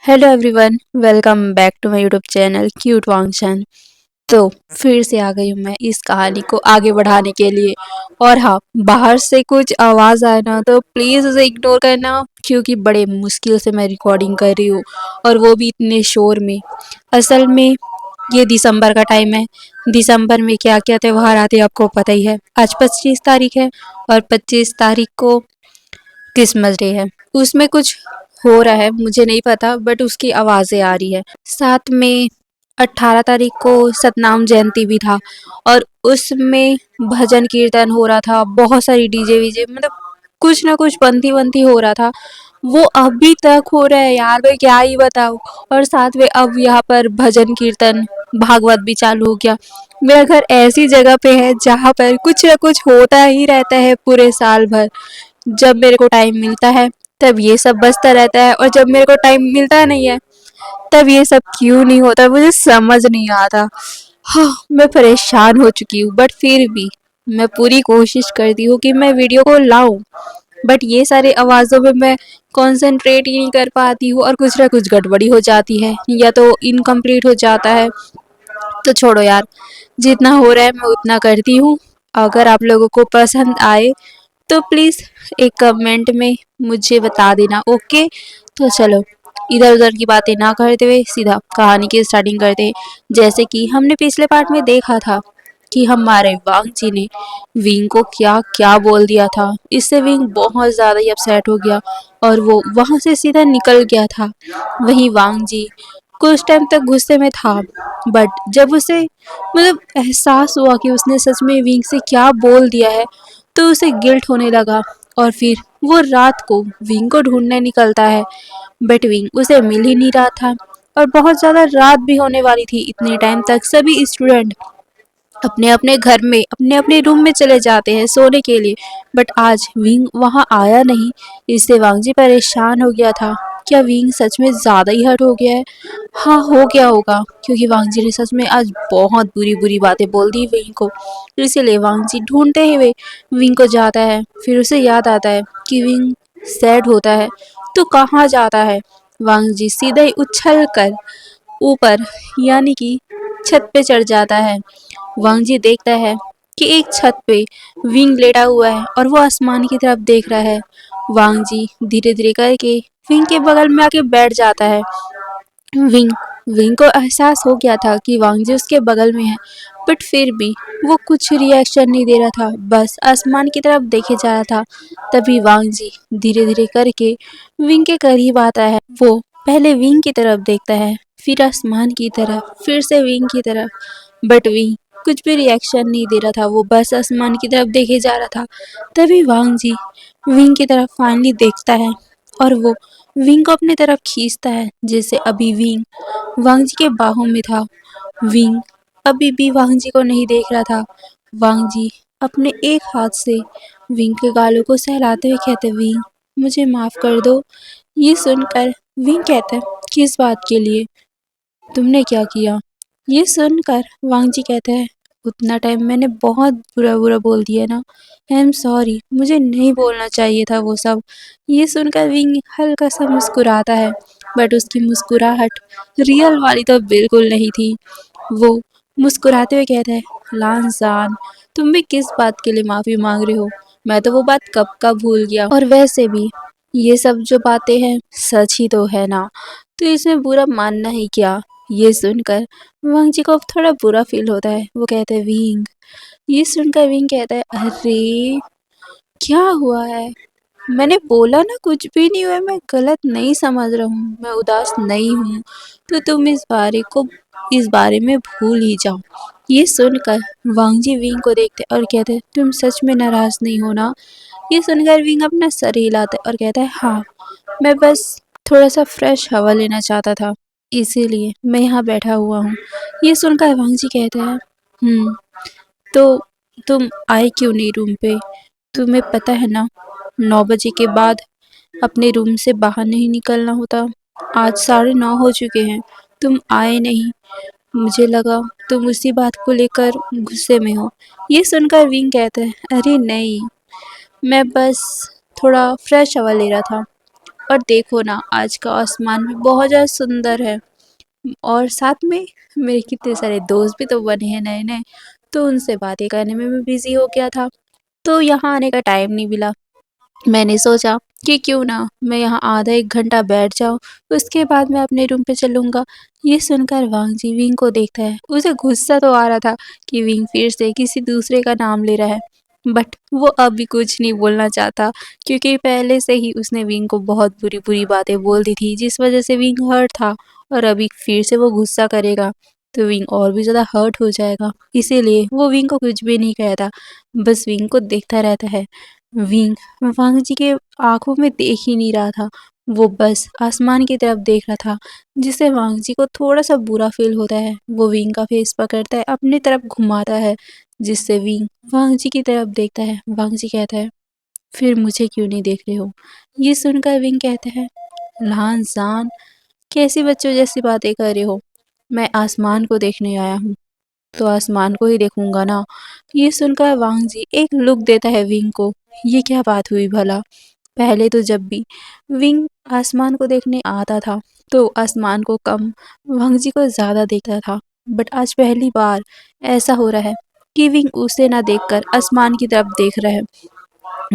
Hello everyone, welcome back to my YouTube channel cute वांगशन। तो फिर से आ गई हूँ मैं इस कहानी को आगे बढ़ाने के लिए। और हाँ, बाहर से कुछ आवाज़ आए ना तो प्लीज़ उसे इग्नोर करना, क्योंकि बड़े मुश्किल से मैं रिकॉर्डिंग कर रही हूँ और वो भी इतने शोर में। असल में ये दिसंबर का टाइम है। दिसंबर में क्या क्या त्यौहार आते हैं आपको पता ही है। आज 25 तारीख है और 25 तारीख को क्रिसमस डे है। उसमें कुछ हो रहा है, मुझे नहीं पता, बट उसकी आवाज़ें आ रही है। साथ में 18 तारीख को सतनाम जयंती भी था और उसमें भजन कीर्तन हो रहा था। बहुत सारी डीजे वीजे, मतलब कुछ ना कुछ बनती बनती हो रहा था। वो अभी तक हो रहा है यार, मैं क्या ही बताऊँ। और साथ में अब यहाँ पर भजन कीर्तन भागवत भी चालू हो गया। मेरा घर ऐसी जगह पे है जहाँ पर कुछ ना कुछ होता ही रहता है पूरे साल भर। जब मेरे को टाइम मिलता है तब ये सब बजता रहता है, और जब मेरे को टाइम मिलता नहीं है तब ये सब क्यों नहीं होता मुझे समझ नहीं आता। हाँ, मैं परेशान हो चुकी हूँ, बट फिर भी मैं पूरी कोशिश करती हूँ कि मैं वीडियो को लाऊं। बट ये सारे आवाज़ों में मैं कंसंट्रेट ही नहीं कर पाती हूँ और कुछ ना कुछ गड़बड़ी हो जाती है या तो इनकम्प्लीट हो जाता है। तो छोड़ो यार, जितना हो रहा है मैं उतना करती हूँ। अगर आप लोगों को पसंद आए तो प्लीज़ एक कमेंट में मुझे बता देना। ओके, तो चलो इधर उधर की बातें ना करते हुए सीधा कहानी की स्टार्टिंग करते हैं। जैसे कि हमने पिछले पार्ट में देखा था कि हमारे वांग जी ने विंग को क्या क्या बोल दिया था। इससे विंग बहुत ज़्यादा ही अपसेट हो गया और वो वहाँ से सीधा निकल गया था। वहीं वांग जी कुछ टाइम तक गुस्से में था, बट जब उसे मतलब एहसास हुआ कि उसने सच में विंग से क्या बोल दिया है तो उसे गिल्ट होने लगा। और फिर वो रात को विंग को ढूंढने निकलता है, बट विंग उसे मिल ही नहीं रहा था। और बहुत ज़्यादा रात भी होने वाली थी। इतने टाइम तक सभी स्टूडेंट अपने अपने घर में अपने अपने रूम में चले जाते हैं सोने के लिए, बट आज विंग वहाँ आया नहीं। इससे वांगजी परेशान हो गया था। क्या विंग सच में ज़्यादा ही हर्ट हो गया है? हाँ, हो गया होगा, क्योंकि वांगजी ने सच में आज बहुत बुरी बुरी बातें बोल दी विंग को। इसीलिए वांगजी ढूंढते हुए विंग को जाता है। फिर उसे याद आता है कि विंग सैड होता है तो कहाँ जाता है। वांगजी सीधे ही उछल कर ऊपर यानी कि छत पे चढ़ जाता है। वांगजी देखता है कि एक छत पे विंग लेटा हुआ है और वो आसमान की तरफ देख रहा है। वांगजी धीरे धीरे करके विंग के बगल में आके बैठ जाता है। विंग विंग को एहसास हो गया था कि वांगजी उसके बगल में है, बट फिर भी वो कुछ रिएक्शन नहीं दे रहा था, बस आसमान की तरफ देखे जा रहा था। तभी वांगजी धीरे धीरे करके विंग के करीब आता है। वो पहले विंग की तरफ देखता है, फिर आसमान की तरफ, फिर से विंग की तरफ, बट विंग कुछ भी रिएक्शन नहीं दे रहा था। वो बस आसमान की तरफ देखे जा रहा था। तभी वांगजी विंग की तरफ फाइनली देखता है और वो विंग को अपनी तरफ खींचता है, जैसे अभी विंग वांगजी के बाहों में था। विंग अभी भी वांगजी को नहीं देख रहा था। वांगजी अपने एक हाथ से विंग के गालों को सहलाते हुए कहते, विंग मुझे माफ कर दो। ये सुनकर विंग कहता है, किस बात के लिए? तुमने क्या किया? ये सुनकर वांगजी कहते हैं, उतना टाइम मैंने बहुत बुरा बुरा बोल दिया ना। आई एम सॉरी, मुझे नहीं बोलना चाहिए था वो सब। ये सुनकर विंग हल्का सा मुस्कुराता है, बट उसकी मुस्कुराहट रियल वाली तो बिल्कुल नहीं थी। वो मुस्कुराते हुए कहता है, लांसान, तुम भी किस बात के लिए माफ़ी मांग रहे हो? मैं तो वो बात कब का भूल गया। और वैसे भी ये सब जो बातें हैं सच ही तो है ना, तो इसमें बुरा मानना ही क्या? ये सुनकर वांग जी को थोड़ा बुरा फील होता है। वो कहते हैं, विंग। ये सुनकर विंग कहता है, अरे क्या हुआ है? मैंने बोला ना कुछ भी नहीं हुआ है, मैं गलत नहीं समझ रहा हूँ, मैं उदास नहीं हूँ। तो तुम इस बारे में भूल ही जाओ। ये सुनकर वांगजी विंग को देखते और कहते हैं, तुम सच में नाराज नहीं हो ना? ये सुनकर विंग अपना सर हिलाता है और कहता है, हाँ, मैं बस थोड़ा सा फ्रेश हवा लेना चाहता था, इसीलिए मैं यहाँ बैठा हुआ हूँ। ये सुनकर वांगजी कहते हैं, तो तुम आए क्यों नहीं रूम पे? तुम्हें पता है ना, 9 बजे के बाद अपने रूम से बाहर नहीं निकलना होता। आज 9:30 हो चुके हैं, तुम आए नहीं। मुझे लगा तुम उसी बात को लेकर गुस्से में हो। ये सुनकर विंग कहते हैं, अरे नहीं, मैं बस थोड़ा फ्रेश हवा ले रहा था। और देखो ना, आज का आसमान भी बहुत ज़्यादा सुंदर है। और साथ में मेरे कितने सारे दोस्त भी तो बने हैं नए-नए, तो उनसे बातें करने में भी बिज़ी हो गया था, तो यहाँ आने का टाइम नहीं मिला। मैंने सोचा कि क्यों ना मैं यहाँ आधा 1 घंटा बैठ जाऊँ, उसके बाद मैं अपने रूम पे चलूँगा। ये सुनकर वांग जी विंग को देखता है। उसे गुस्सा तो आ रहा था कि विंग फिर से किसी दूसरे का नाम ले रहा है, बट वो अभी कुछ नहीं बोलना चाहता, क्योंकि पहले से ही उसने विंग को बहुत बुरी-बुरी बातें बोल दी थी, जिस वजह से विंग हर्ट था। और अभी फिर से वो गुस्सा करेगा तो विंग और भी ज़्यादा हर्ट हो जाएगा। इसीलिए वो विंग को कुछ भी नहीं कहता, बस विंग को देखता रहता है। विंग वांग जी के आँखों में देख ही नहीं रहा था, वो बस आसमान की तरफ देख रहा था, जिससे वांग जी को थोड़ा-सा बुरा फ़ील होता है। वो विंग का फेस पकड़ता है, अपनी तरफ घुमाता है, जिससे विंग वांग जी की तरफ देखता है। वांग जी कहता है, "फिर मुझे क्यों नहीं देख रहे हो?" ये सुनकर विंग कहता है, "लहान सान, कैसी बच्चों जैसी बातें कर रहे हो? मैं आसमान को देखने आया हूँ, तो आसमान को ही देखूँगा ना।" ये सुनकर वांग जी एक लुक देता है विंग को। ये क्या बात हुई भला? पहले तो जब भी विंग आसमान को देखने आता था, तो आसमान को कम, वांग जी को ज़्यादा देखता था। बट आज पहली बार ऐसा हो रहा है कि विंग उसे ना देखकर आसमान की तरफ देख रहा है।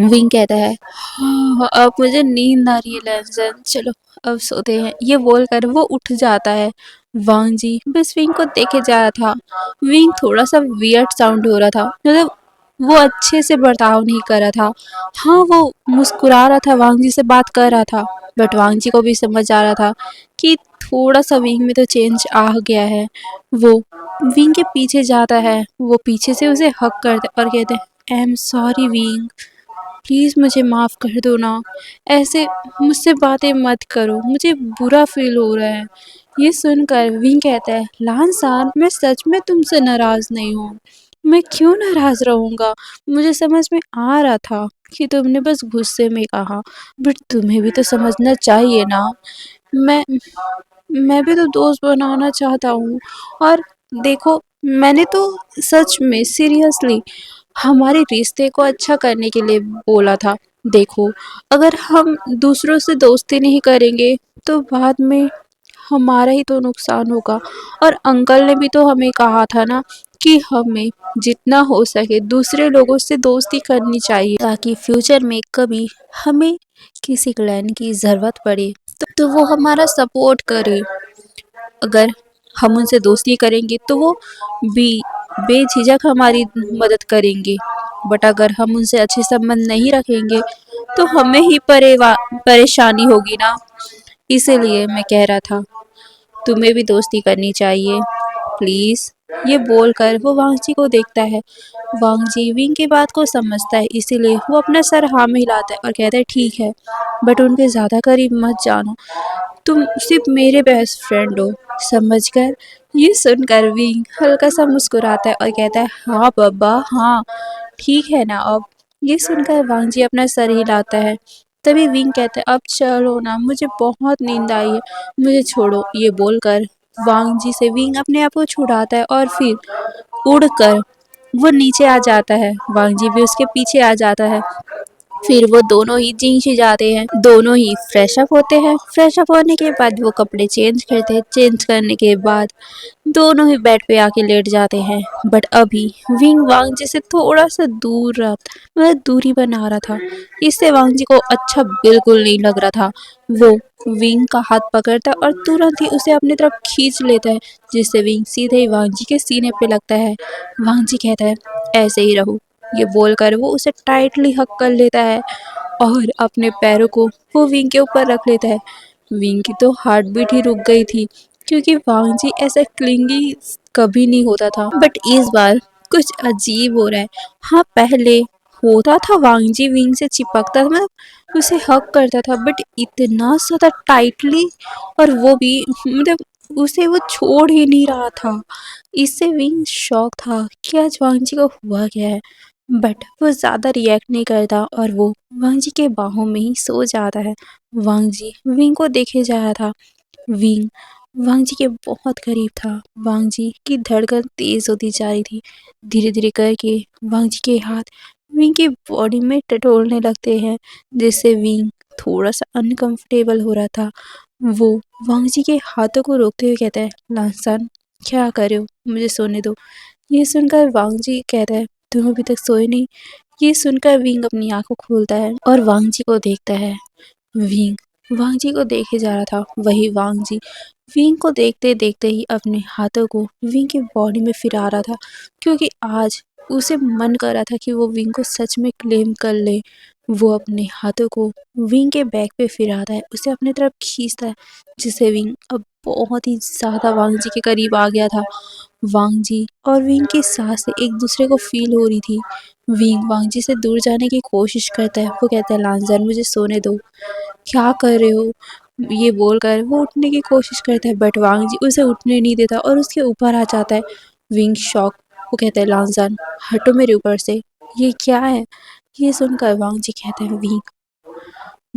विंग कहता है, हाँ, अब मुझे नींद आ रही है लहसन, चलो अब सोते हैं। ये बोलकर वो उठ जाता है। वांग जी बस विंग को देखे जा रहा था। विंग थोड़ा सा वियर्ड साउंड हो रहा था, मतलब वो अच्छे से बर्ताव नहीं कर रहा था। हाँ, वो मुस्कुरा रहा था, वांग जी से बात कर रहा था, बट वांग जी को भी समझ आ रहा था कि थोड़ा सा विंग में तो चेंज आ गया है। वो विंग के पीछे जाता है, वो पीछे से उसे हक करते और कहते हैं, I am sorry wing, please मुझे माफ़ कर दो ना, ऐसे मुझसे बातें मत करो, मुझे बुरा फ़ील हो रहा है। ये सुनकर विंग कहता है, लहान-सान, मैं सच में तुमसे नाराज़ नहीं हूँ। मैं क्यों नाराज़ रहूँगा? मुझे समझ में आ रहा था कि तुमने बस गुस्से में कहा, बट तुम्हें भी तो समझना चाहिए ना। मैं मैं भी तो दोस्त बनाना चाहता हूँ। और देखो, मैंने तो सच में सीरियसली हमारे रिश्ते को अच्छा करने के लिए बोला था। देखो, अगर हम दूसरों से दोस्ती नहीं करेंगे तो बाद में हमारा ही तो नुकसान होगा। और अंकल ने भी तो हमें कहा था ना कि हमें जितना हो सके दूसरे लोगों से दोस्ती करनी चाहिए, ताकि फ्यूचर में कभी हमें किसी क्लैन की ज़रूरत पड़े तो वो हमारा सपोर्ट करे। अगर हम उनसे दोस्ती करेंगे तो वो भी बेझिझक हमारी मदद करेंगे, बट अगर हम उनसे अच्छे संबंध नहीं रखेंगे तो हमें ही परेशानी होगी ना। इसीलिए मैं कह रहा था, तुम्हें भी दोस्ती करनी चाहिए, प्लीज़। ये बोलकर वो वांग जी को देखता है। वांग जी विंग की बात को समझता है, इसीलिए वो अपना सर हाँ में हिलाता है और कहता है, ठीक है, बट उनके ज़्यादा करीब मत जाना, तुम सिर्फ मेरे बेस्ट फ्रेंड हो, समझ कर। ये सुनकर विंग हल्का सा मुस्कुराता है और कहता है, हाँ बाबा, हाँ, ठीक है ना अब। ये सुनकर वांग जी अपना सर हिलाता है। तभी विंग कहता है, अब चलो ना, मुझे बहुत नींद आई है, मुझे छोड़ो। ये बोलकर वांग जी से विंग अपने आप को छुड़ाता है और फिर उड़कर वो नीचे आ जाता है। वांग जी भी उसके पीछे आ जाता है। फिर वो दोनों ही जिंक जाते हैं, दोनों ही फ्रेश अप होते हैं। फ्रेश अप होने के बाद वो कपड़े चेंज करते हैं। चेंज करने के बाद दोनों ही बेड पे आके लेट जाते हैं। बट अभी विंग वांग जी से थोड़ा सा दूर रहा, मतलब दूरी बना रहा था। इससे वांग जी को अच्छा बिल्कुल नहीं लग रहा था। वो विंग का हाथ पकड़ता है और तुरंत ही उसे अपनी तरफ खींच लेता है, जिससे विंग सीधे ही वांग जी के सीने पे लगता है। वांग जी कहता है, ऐसे ही रहो। ये बोलकर वो उसे टाइटली हक कर लेता है और अपने पैरों को वो विंग के ऊपर रख लेता है। विंग की तो हार्ट बीट ही रुक गई थी, क्योंकि वांग जी ऐसा क्लिंगी कभी नहीं होता था, बट इस बार कुछ अजीब हो रहा है। हाँ, पहले होता था, वांग जी विंग से चिपकता था, मतलब उसे हक करता था, बट इतना ज़्यादा टाइटली, और वो भी मतलब उसे वो छोड़ ही नहीं रहा था। इससे विंग शॉक था कि आज वांग जी को हुआ क्या है, बट वो ज़्यादा रिएक्ट नहीं करता और वो वांग जी के बाहों में ही सो जाता है। वांग जी विंग को देखे जा रहा था। विंग वांग जी के बहुत करीब था। वांग जी की धड़कन तेज होती जा रही थी। धीरे धीरे करके वांग जी के हाथ विंग की बॉडी में टटोलने लगते हैं, जिससे विंग थोड़ा सा अनकंफर्टेबल हो रहा था। वो वांग जी के हाथों को रोकते हुए कहता है, लांसान क्या कर रहे हो, मुझे सोने दो। ये सुनकर वांग जी कहता है, तुम अभी तक सोए नहीं। ये सुनकर विंग अपनी आंखों खोलता है और वांग जी को देखता है। विंग वांग जी को देखे जा रहा था। वही वांग जी विंग को देखते देखते ही अपने हाथों को विंग की बॉडी में फिरा रहा था, क्योंकि आज उसे मन कर रहा था कि वो विंग को सच में क्लेम कर ले। वो अपने हाथों को विंग के बैक पे फिराता है, उसे अपनी तरफ खींचता है, जिससे विंग अब बहुत ही ज्यादा वांग जी के करीब आ गया था। वांग जी और विंग की सांसें एक दूसरे को फील हो रही थी। विंग वांग जी से दूर जाने की कोशिश करता है। वो कहता है, लांजन मुझे सोने दो। क्या कर रहे हो, ये बोलकर वो उठने की कोशिश करता है, बट वांग जी उसे उठने नहीं देता और उसके ऊपर आ जाता है। Wing shock. वो कहता है, लांजन हटो मेरे ऊपर से, ये क्या है। ये सुनकर वांग जी कहते हैं, विंग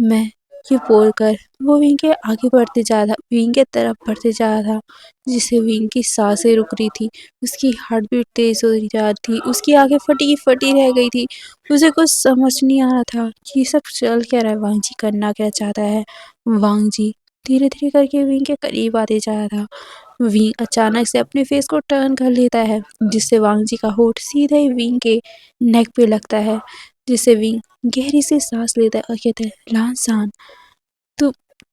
मैं, ये बोलकर वो विंग के आगे बढ़ते जा रहा, विंग के तरफ बढ़ते जा रहा था, जिससे विंग की सांसें रुक रही थी, उसकी हार्ट बीट तेज हो रही जा रही थी, उसकी आंखें फटी फटी रह गई थी। उसे कुछ समझ नहीं आ रहा था कि ये सब चल क्या रहा है, वांग जी करना क्या चाहता है। वांग जी धीरे धीरे करके विंग के करीब आते जा रहा था। विंग अचानक से अपने फेस को टर्न कर लेता है, जिससे वांग जी का होठ सीधे ही विंग के नेक पे लगता है, जिससे विंग गहरी से सांस लेता है और कहता है, लांसान तुम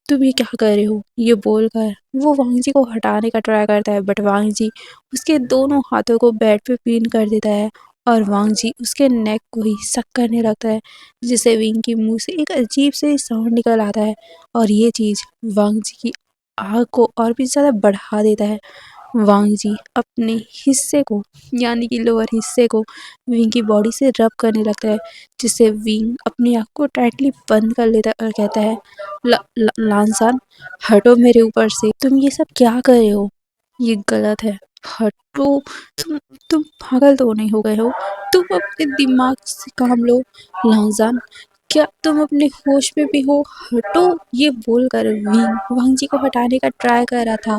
तुम ये क्या कर रहे हो। ये बोलकर वो वांग जी को हटाने का ट्राई करता है, बट वांग जी उसके दोनों हाथों को बेड पे पिन कर देता है और वांग जी उसके नेक को ही सक करने लगता है, जिससे विंग के मुंह से एक अजीब से साउंड निकल आता है और ये चीज वांग जी की आग को और भी ज्यादा बढ़ा देता है। वांग जी अपने हिस्से को, यानी कि लोअर हिस्से को विंग की बॉडी से रब करने लगता है, जिससे विंग अपनी आँख को टाइटली बंद कर लेता है और कहता है, लांसान हटो मेरे ऊपर से, तुम ये सब क्या कर रहे हो, ये गलत है, हटो। तुम पागल तो नहीं हो गए हो, तुम अपने दिमाग से काम लो। लांसान क्या तुम अपने होश में भी हो, हटो। ये बोलकर विंग वांग जी को हटाने का ट्राई कर रहा था,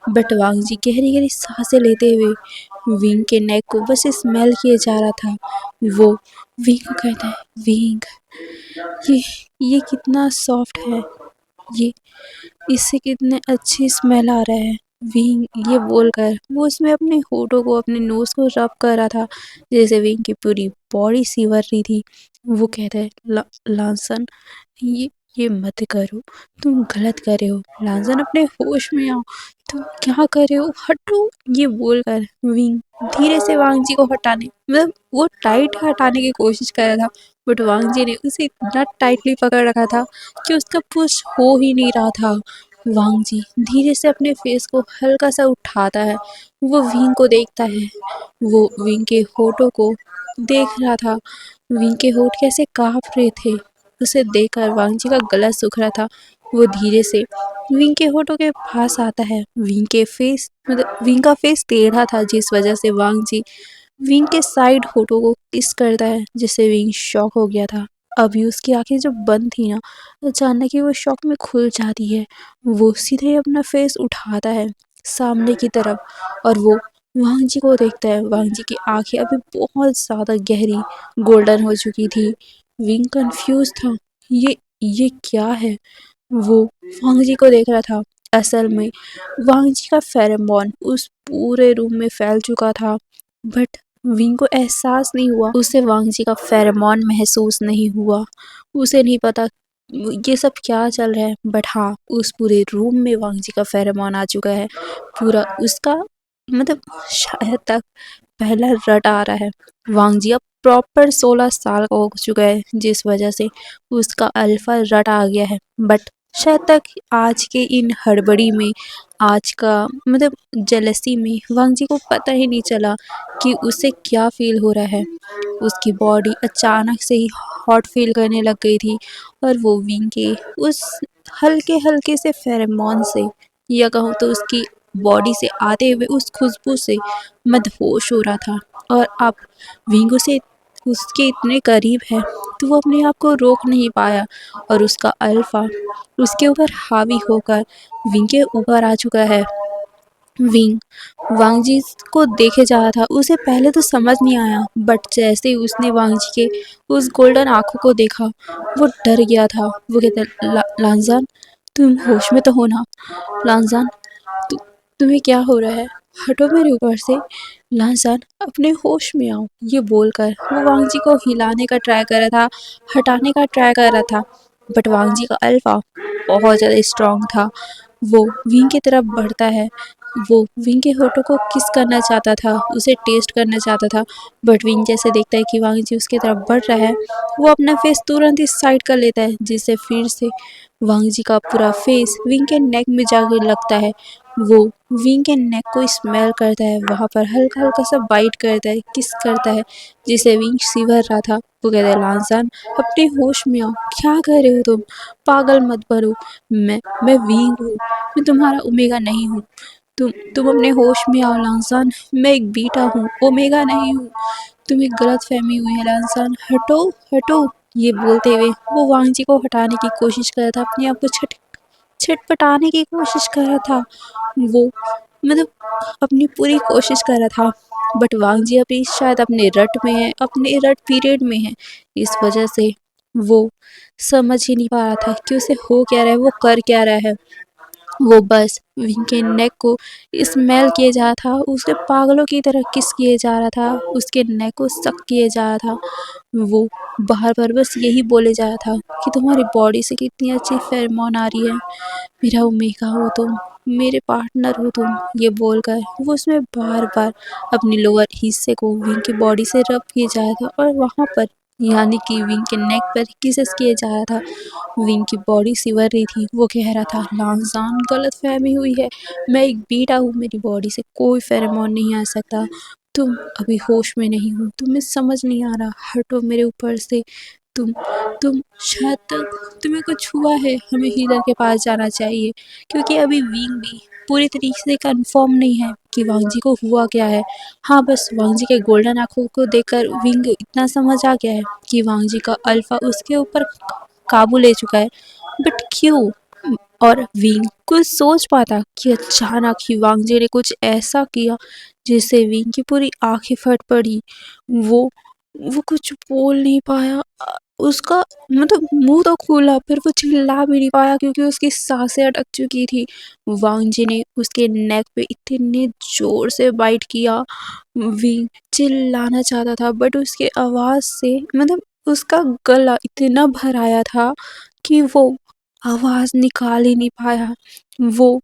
बट वांग जी गहरी गहरी सांसें लेते हुए विंग के नेक को बस स्मेल किए जा रहा था। वो विंग को कहता है, विंग ये ये कितना सॉफ्ट है, ये इससे कितने अच्छी स्मेल आ रहा है। विंग ये बोलकर वो उसमें अपने होठों को, अपने नोज को रब कर रहा था, जैसे विंग की पूरी बॉडी सिवर रही थी। वो कहता है, लांसन ये ये मत करो, तुम गलत कर रहे हो। लांसन अपने होश में आओ, तुम क्या कर रहे हो, हटो। ये बोलकर विंग धीरे से वांग जी को हटाने, मतलब वो टाइट हटाने की कोशिश कर रहा था, बट वांग जी ने उसे इतना टाइटली पकड़ रखा था कि उसका पुश हो ही नहीं रहा था। वांग जी धीरे से अपने फेस को हल्का सा उठाता है, वो विंग को देखता है, वो विंग के होठों को देख रहा था, विंग के होठ कैसे कांप रहे थे। उसे देखकर वांग जी का गला सूख रहा था। वो धीरे से विंग के होठों के पास आता है। विंग के फेस, मतलब विंग का फेस टेढ़ा था, जिस वजह से वांग जी विंग के साइड होठों को किस करता है, जिससे विंग शॉक हो गया था। अभी उसकी आंखें जो बंद थी ना, अचानक ही वो शॉक में खुल जाती है। वो सीधे अपना फेस उठाता है सामने की तरफ और वो वांग जी को देखता है। वांग जी की आंखें अभी बहुत ज्यादा गहरी गोल्डन हो चुकी थी। विंग कंफ्यूज था, ये क्या है। वो वांग जी को देख रहा था। असल में वांग जी का फेरोमोन उस पूरे रूम में फैल चुका था, बट विंग को एहसास नहीं हुआ, उसे वांग जी का फेरोमोन महसूस नहीं हुआ। उसे नहीं पता ये सब क्या चल रहा है, बट हाँ उस पूरे रूम में वांग जी का फेरोमोन आ चुका है। पूरा उसका, मतलब शायद तक पहला रट आ रहा है। वांग जी अब प्रॉपर 16 साल का हो चुका है, जिस वजह से उसका अल्फा रट आ गया है, बट शायद तक आज के इन हड़बड़ी में, आज का मतलब जेलसी में वांग जी को पता ही नहीं चला कि उसे क्या फील हो रहा है। उसकी बॉडी अचानक से ही हॉट फील करने लग गई थी और वो विंग के उस हल्के हल्के से फेरोमोन से, या कहूँ तो उसकी बॉडी से आते हुए उस खुशबू से मदहोश हो रहा था। और अब विंग उसे उसके इतने करीब है तो वो अपने आप को रोक नहीं पाया और उसका अल्फा उसके ऊपर हावी होकर विंग के ऊपर आ चुका है। विंग वांग जी को देखे जा रहा था। उसे पहले तो समझ नहीं आया, बट जैसे ही उसने वांग जी के उस गोल्डन आंखों को देखा, वो डर गया था। वो कहता, लांजान, तुम होश में तो हो ना? लांजान, तु, तुम्हें क्या हो रहा है? हटो मेरे ऊपर से। लांजान, अपने होश में आओ। ये बोलकर वो वांग जी को हिलाने का ट्राई कर रहा था, हटाने का ट्राई कर रहा था, बट वांग जी का अल्फा बहुत ज़्यादा स्ट्रांग था। वो विंग की तरफ बढ़ता है। वो विंग के होठों को किस करना चाहता था, उसे टेस्ट करना चाहता था, बट विंग जैसे देखता है कि वांग जी उसकी तरफ बढ़ रहा है, वो अपना फेस तुरंत ही साइड कर लेता है, जिससे फिर से वांग जी का पूरा फेस विंग के नेक में जाकर लगता है। वो विंग के नेक को स्मेल करता है, वहाँ पर हल्का हल्का सा बाइट करता है, किस करता है, जिससे विंग सिवर रहा था। वो कहता है, लांसान, अपने होश में आओ। क्या कर रहे हो तुम? पागल मत बनो। मैं विंग हूँ, मैं तुम्हारा ओमेगा नहीं हूँ। तुम अपने होश में आओ लांसान। मैं एक बीटा हूँ, ओमेगा नहीं हूँ। तुम्हें गलत फहमी हुई है लांसान। हटो, हटो। ये बोलते हुए वो वांग जी को हटाने की कोशिश कर रहा था, अपने आप को छटपटाने की कोशिश कर रहा था। वो मतलब अपनी पूरी कोशिश कर रहा था, बट वांग जी अभी शायद अपने रट में है, अपने रट पीरियड में है। इस वजह से वो समझ ही नहीं पा रहा था कि उसे हो क्या रहा है, वो कर क्या रहा है। वो बस विंग के नेक को स्मेल किए जा रहा था, उसे पागलों की तरह किस किए जा रहा था, उसके नेक को सक किए जा रहा था। वो बार बार बस यही बोले जा रहा था कि तुम्हारी बॉडी से कितनी अच्छी फेरोमोन आ रही है, मेरा ओमेगा हो तुम, मेरे पार्टनर हो तुम। ये बोलकर वो उसमें बार बार अपने लोअर हिस्से को विंग की बॉडी से रब किए जा रहा था, और वहाँ पर यानी कि विंग के नेक पर किसेस किए जा रहा था। विंग की बॉडी सिवर रही थी। वो कह रहा था, लांजान, गलत फहमी हुई है, मैं एक बीटा हूँ, मेरी बॉडी से कोई फेरोमोन नहीं आ सकता। तुम अभी होश में नहीं हो, तुम्हें समझ नहीं आ रहा, हटो मेरे ऊपर से। तुम तुम शायद तक तुम्हें कुछ हुआ है, हमें हीलर के पास जाना चाहिए, क्योंकि अभी विंग भी पूरी तरीके से कंफर्म नहीं है कि वांग जी को हुआ क्या है। हाँ, बस वांग जी के गोल्डन आंखों को देखकर विंग इतना समझ आ गया है कि वांग जी का अल्फा उसके ऊपर काबू ले चुका है, बट क्यों? और विंग कुछ सोच पाता कि अचानक ही वांग जी ने कुछ ऐसा किया जिससे विंग की पूरी आंखें फट पड़ी। वो वो कुछ बोल नहीं पाया। उसका मतलब मुंह तो खुला, फिर वो चिल्ला भी नहीं पाया क्योंकि उसकी सांसें अटक चुकी थी। वांग जी ने उसके नेक पे इतने जोर से बाइट किया। विंग चिल्लाना चाहता था, बट उसकी आवाज से मतलब उसका गला इतना भर आया था कि वो आवाज निकाल ही नहीं पाया। वो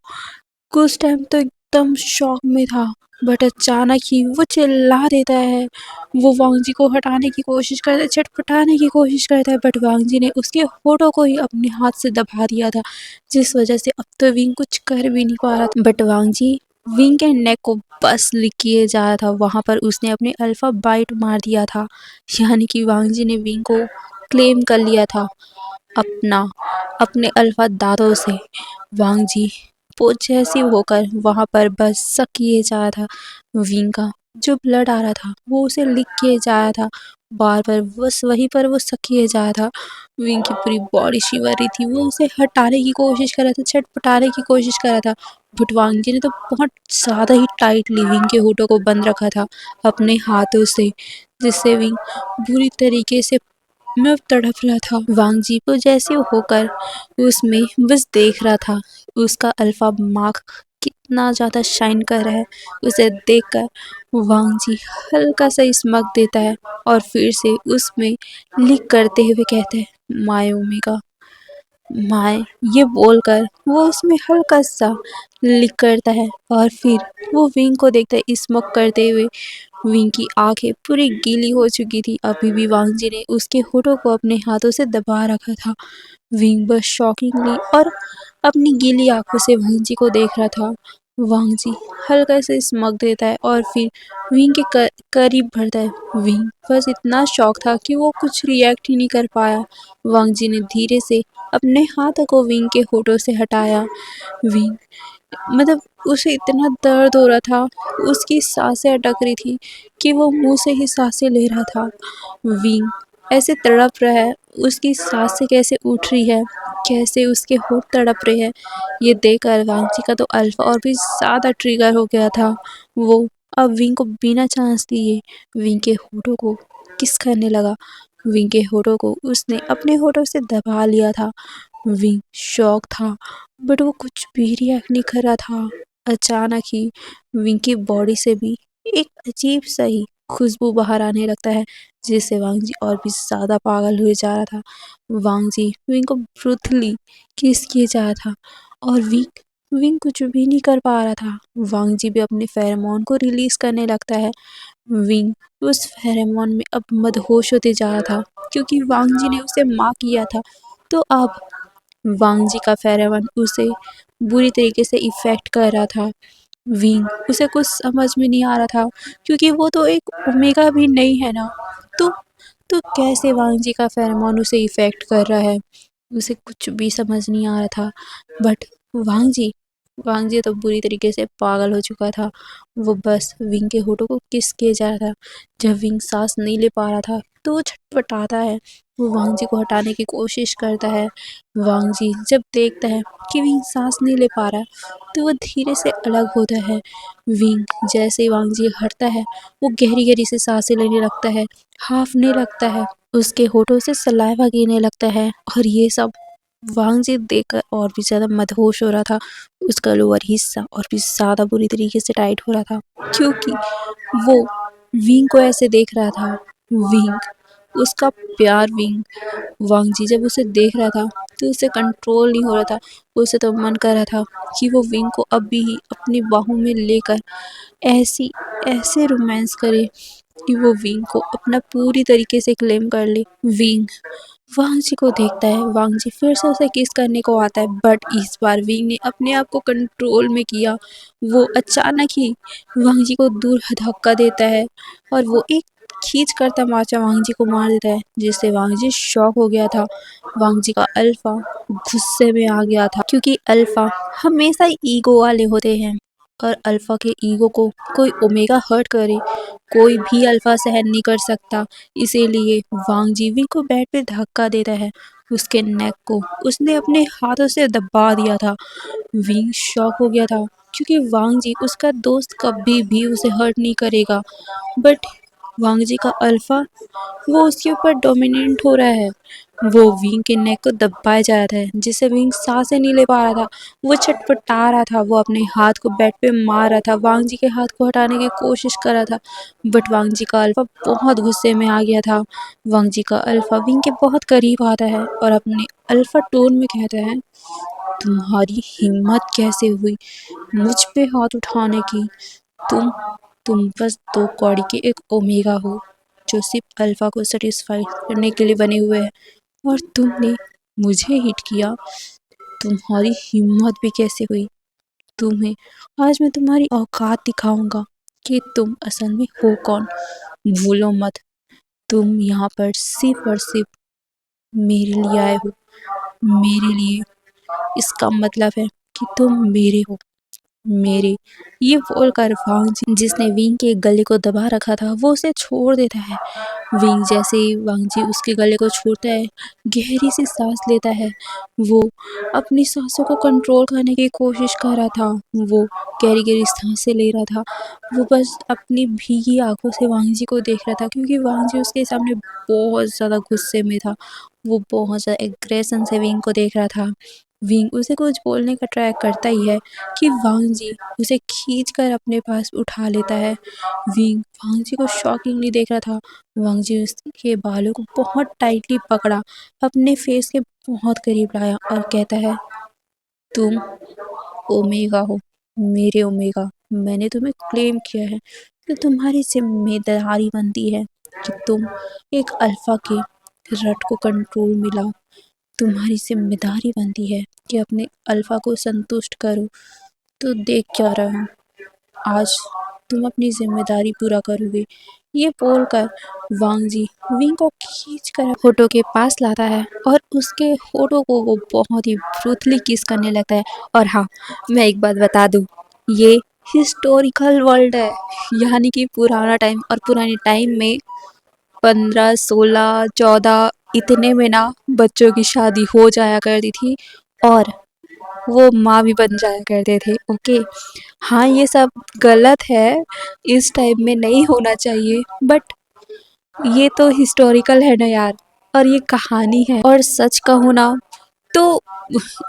कुछ टाइम तो एकदम शॉक में था, बट अचानक ही वो चिल्ला देता है। वो वांग जी को हटाने की कोशिश करता है, छटपटाने की कोशिश करता है, बट वांग जी ने उसके होठों को ही अपने हाथ से दबा दिया था, जिस वजह से अब तो विंग कुछ कर भी नहीं पा रहा था। बट वांग जी विंग के नेक को बस लिक किए जा रहा था, वहां पर उसने अपने अल्फा बाइट मार दिया था, यानी कि वांग जी ने विंग को क्लेम कर लिया था अपना, अपने अल्फा दांतों से। वांग जी पोजेसिव होकर वहाँ पर बस सक किए जा रहा था। विंग का जो ब्लड आ रहा था वो उसे लिक किए जा रहा था, बार बार बस वहीं पर वो सक किए जा रहा था। विंग की पूरी बॉडी शिवर रही थी, वो उसे हटाने की कोशिश कर रहा था, छटपटाने की कोशिश कर रहा था, बट वांग जी ने तो बहुत ज़्यादा ही टाइटली विंग के होठों को बंद रखा था अपने हाथों से, जिससे विंग बुरी तरीके से मैं तड़प रहा था। वांग जी को जैसे होकर उसमें बस देख रहा था, उसका अल्फा मार्क कितना ज़्यादा शाइन कर रहा है। उसे देखकर वांग जी हल्का सा स्मक देता है, और फिर से उसमें लिक करते हुए कहते हैं, माय ओमेगा, माय। ये बोलकर वो उसमें हल्का सा लिक करता है, और फिर वो विंग को देखता है स्मोक करते हुए। विंग की आंखें पूरी गीली हो चुकी थी, अभी भी वांग जी ने उसके होठों को अपने हाथों से दबा रखा था। विंग बस शॉकिंगली और अपनी गीली आंखों से वांग जी को देख रहा था। वांग जी हल्का से स्मक देता है, और फिर विंग के करीब बढ़ता है। विंग बस इतना शॉक था कि वो कुछ रिएक्ट ही नहीं कर पाया। वांग जी ने धीरे से अपने हाथों को विंग के होठों से हटाया। विंग मतलब उसे इतना दर्द हो रहा था, उसकी सांसें अटक रही थी कि वो मुंह से ही सांसें ले रहा था। विंग ऐसे तड़प रहा है, उसकी सांसें कैसे उठ रही है, कैसे उसके होंठ तड़प रहे हैं, ये देखकर वांगजी का तो अल्फा और भी ज़्यादा ट्रिगर हो गया था। वो अब विंग को बिना चांस दिए विंग के होठों को किस करने लगा। विंग के होठों को उसने अपने होठों से दबा लिया था। विंग शॉक था, बट वो कुछ भी रिएक्ट नहीं कर रहा था। अचानक ही विंग की बॉडी से भी एक अजीब सा ही खुशबू बाहर आने लगता है, जिससे वांगजी और भी ज़्यादा पागल हुए जा रहा था। वांगजी विंग को ब्रूथली किस किए जा रहा था और विंग विंग कुछ भी नहीं कर पा रहा था। वांगजी भी अपने फेरोमोन को रिलीज करने लगता है। विंग उस फेरोमोन में अब मदहोश होते जा रहा था, क्योंकि वांगजी ने उसे माँ किया था। तो अब वांगजी का फेरोमोन उसे बुरी तरीके से इफ़ेक्ट कर रहा था। विंग उसे कुछ समझ में नहीं आ रहा था, क्योंकि वो तो एक ओमेगा भी नहीं है ना। तो तो कैसे वांगजी का फेरोमोन उसे इफ़ेक्ट कर रहा है, उसे कुछ भी समझ नहीं आ रहा था। बट वांगजी वांगजी तो बुरी तरीके से पागल हो चुका था। वो बस विंग के होठों को किस किए जा रहा था। जब विंग सांस नहीं ले पा रहा था तो वो छटपटाता है। वो वांगजी को हटाने की कोशिश करता है। वांगजी जब देखता है कि विंग सांस नहीं ले पा रहा तो वो धीरे से अलग होता है। विंग जैसे ही वांगजी हटता है वो गहरी गहरी से सांसें लेने लगता है, हांफने लगता है, उसके होठों से सलाइवा गिरने लगता है। और ये सब वांगजी देखकर और भी ज़्यादा मदहोश हो रहा था। उसका लोअर हिस्सा और भी ज़्यादा बुरी तरीके से टाइट हो रहा था, क्योंकि वो विंग को ऐसे देख रहा था। विंग उसका प्यार विंग वांगजी जब उसे देख रहा था तो उसे कंट्रोल नहीं हो रहा था। उसे तो मन कर रहा था कि वो विंग को अभी ही अपनी बाहों में लेकर ऐसी ऐसे रोमांस करे कि वो विंग को अपना पूरी तरीके से क्लेम कर ले। विंग वांगजी को देखता है, वांगजी फिर से उसे किस करने को आता है, बट इस बार विंग ने अपने आप को कंट्रोल में किया। वो अचानक ही वांगजी को दूर धक्का देता है और वो एक खींच कर तमाचा वांगजी को मार देता है, जिससे वांगजी शॉक हो गया था। वांगजी का अल्फा गुस्से में आ गया था, क्योंकि अल्फा हमेशा ईगो वाले होते हैं और अल्फा के ईगो को कोई ओमेगा हर्ट करे, कोई भी अल्फा सहन नहीं कर सकता। इसीलिए वांगजी विंग को बेड पे धक्का देता है। उसके नेक को उसने अपने हाथों से दबा दिया था। विंग शॉक हो गया था, क्योंकि वांगजी उसका दोस्त कभी भी उसे हर्ट नहीं करेगा। बट वांगजी का अल्फा वो उसके ऊपर डोमिनेंट हो रहा है। वो विंग के नेक को दबाए जा रहा है, जिससे विंग सांसें नहीं ले पा रहा था। वो छटपटा रहा था, वो अपने हाथ को बेड पे मार रहा था, वांगजी के हाथ को हटाने की कोशिश कर रहा था। बट वांगजी का अल्फा बहुत गुस्से में आ गया था। वांगजी का अल्फा विंग के बहुत करीब आता है और अपने अल्फा टोन में कहता है, तुम्हारी हिम्मत कैसे हुई मुझ पे हाथ उठाने की। तुम तुम बस दो कौड़ी के एक ओमेगा हो, जो सिर्फ अल्फा को सेटिस्फाई करने के लिए बने हुए हैं, और तुमने मुझे हिट किया। तुम्हारी हिम्मत भी कैसे हुई। तुम्हें आज मैं तुम्हारी औकात दिखाऊंगा कि तुम असल में हो कौन। भूलो मत, तुम यहाँ पर सिर्फ और सिर्फ मेरे लिए आए हो, मेरे लिए। इसका मतलब है कि तुम मेरे हो, मेरे। ये बोलकर वांगजी जिसने विंग के गले को दबा रखा था वो उसे छोड़ देता है। विंग जैसे ही वांगजी उसके गले को छोड़ता है, गहरी सी सांस लेता है। वो अपनी सांसों को कंट्रोल करने की कोशिश कर रहा था। वो गहरी गहरी सांसें ले रहा था। वो बस अपनी भीगी आंखों से वांगजी को देख रहा था, क्योंकि वांगजी उसके सामने बहुत ज़्यादा गुस्से में था। वो बहुत ज़्यादा एग्रेशन से विंग को देख रहा था। विंग उसे कुछ बोलने का ट्राई करता ही है कि वांगजी उसे खींचकर अपने पास उठा लेता है। विंग वांगजी को शॉकिंगली देख रहा था। वांगजी उसके बालों को बहुत टाइटली पकड़ा, अपने फेस के बहुत करीब लाया और कहता है, तुम ओमेगा हो, मेरे ओमेगा। मैंने तुम्हें क्लेम किया है, तो तुम्हारी जिम्मेदारी बनती है कि तुम एक अल्फा के रट को कंट्रोल में लाओ। तुम्हारी जिम्मेदारी बनती है कि अपने अल्फा को संतुष्ट करो। तो देख क्या रहा हूँ, आज तुम अपनी जिम्मेदारी पूरा करोगे। ये बोलकर वांगजी विंग को खींचकर होठों के पास लाता है और उसके होठों को वो बहुत ही ब्रूथली किस करने लगता है। और हाँ, मैं एक बात बता दूँ, ये हिस्टोरिकल वर्ल्ड है, यानी कि पुराना टाइम, और पुराने टाइम में 15, 16, 14 इतने में ना बच्चों की शादी हो जाया करती थी और वो माँ भी बन जाया करते थे। ओके, हाँ ये सब गलत है, इस टाइम में नहीं होना चाहिए, बट ये तो हिस्टोरिकल है ना यार, और ये कहानी है। और सच कहूँ ना तो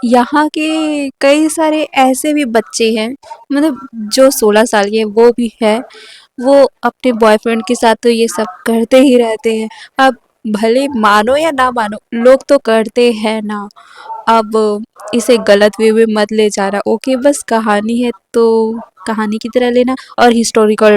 यहाँ के कई सारे ऐसे भी बच्चे हैं, मतलब जो 16 साल के वो भी है, वो अपने बॉयफ्रेंड के साथ तो ये सब करते ही रहते हैं। अब भले मानो या ना मानो, लोग तो करते हैं ना। अब इसे गलत वे में मत ले जाना। ओके, बस कहानी है तो कहानी की तरह लेना। और हिस्टोरिकल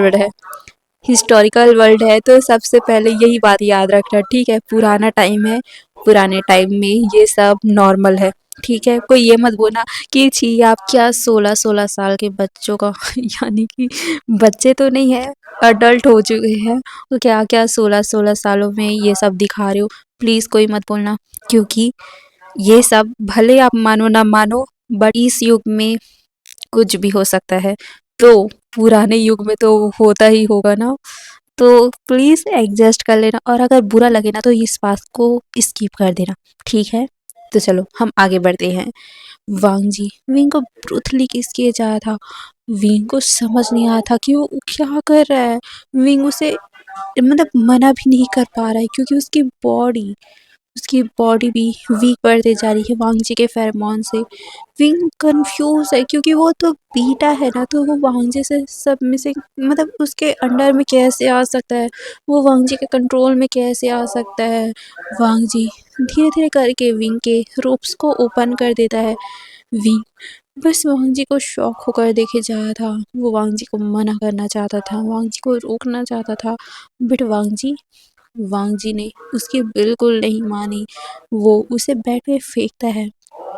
वर्ल्ड है तो सबसे पहले यही बात याद रखना, ठीक है? पुराना टाइम है, पुराने टाइम में ये सब नॉर्मल है, ठीक है? कोई ये मत बोलना कि छी आप क्या 16-16 साल के बच्चों का यानी कि बच्चे तो नहीं है, अडल्ट हो चुके हैं, तो क्या-क्या 16-16 सालों में ये सब दिखा रहे हो? प्लीज़ कोई मत बोलना, क्योंकि ये सब भले आप मानो ना मानो, बट इस युग में कुछ भी हो सकता है। तो पुराने युग में तो होता ही होगा ना, तो प्लीज़ एडजस्ट कर लेना, और अगर बुरा लगे ना तो इस बात को स्किप कर देना, ठीक है? तो चलो हम आगे बढ़ते हैं। वांगजी विंग को ब्रूथली किस किए जा रहा था। विंग को समझ नहीं आ रहा था कि वो क्या कर रहा है। विंग उसे मतलब मना भी नहीं कर पा रहा है, क्योंकि उसकी बॉडी भी वीक पड़ते जा रही है वांगजी के फेरोमोन से। विंग कंफ्यूज है, क्योंकि वो तो बीटा है ना, तो वो वांगजी से सब में से मतलब उसके अंडर में कैसे आ सकता है, वो वांगजी के कंट्रोल में कैसे आ सकता है। वांगजी धीरे धीरे करके विंग के रोप्स को ओपन कर देता है। विंग बस वांगजी को शॉक होकर देखे जा रहा था। वो वांगजी को मना करना चाहता था, वांगजी को रोकना चाहता था, बट वांगजी ने उसकी बिल्कुल नहीं मानी। वो उसे बेड पे फेंकता है।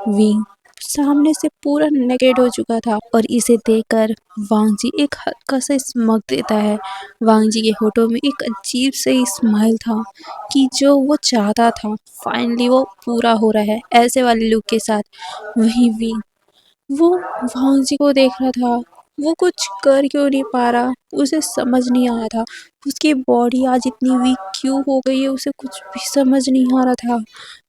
विंग सामने से पूरा नेकेड हो चुका था, और इसे देखकर वांगजी एक हल्का सा स्मग देता है। वांगजी के होठों में एक अजीब सी स्माइल था कि जो वो चाहता था फाइनली वो पूरा हो रहा है ऐसे वाले लुक के साथ। वहीं विंग वो वांगजी को देख रहा था, वो कुछ कर क्यों नहीं पा रहा, उसे समझ नहीं आ रहा था। उसकी बॉडी आज इतनी वीक क्यों हो गई है, उसे कुछ भी समझ नहीं आ रहा था।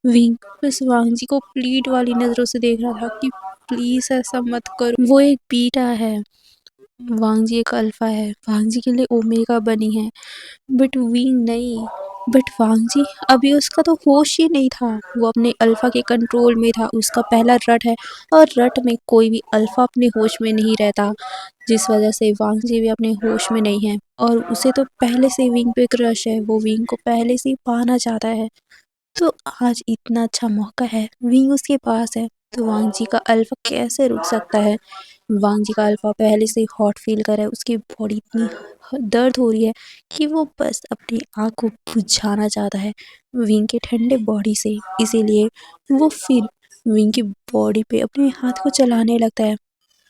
विंग बस वांगजी को प्लीड वाली नज़रों से देख रहा था कि प्लीज़ ऐसा मत करो। वो एक बीटा है, वांगजी एक अल्फा है, वांगजी के लिए ओमेगा बनी है, बट विंग नहीं। बट वांगजी अभी उसका तो होश ही नहीं था, वो अपने अल्फा के कंट्रोल में था। उसका पहला रट है, और रट में कोई भी अल्फा अपने होश में नहीं रहता, जिस वजह से वांगजी भी अपने होश में नहीं है। और उसे तो पहले से विंग पे क्रश है, वो विंग को पहले से ही पाना चाहता है। तो आज इतना अच्छा मौका है, विंग उसके पास है, तो वांगजी का अल्फा कैसे रुक सकता है। वांगजी का अल्फा पहले से ही हॉट फील कर रहा है, उसकी बॉडी इतनी दर्द हो रही है कि वो बस अपनी आँख को बुझाना चाहता है विंग के ठंडे बॉडी से। इसीलिए वो फिर विंग की बॉडी पे अपने हाथ को चलाने लगता है।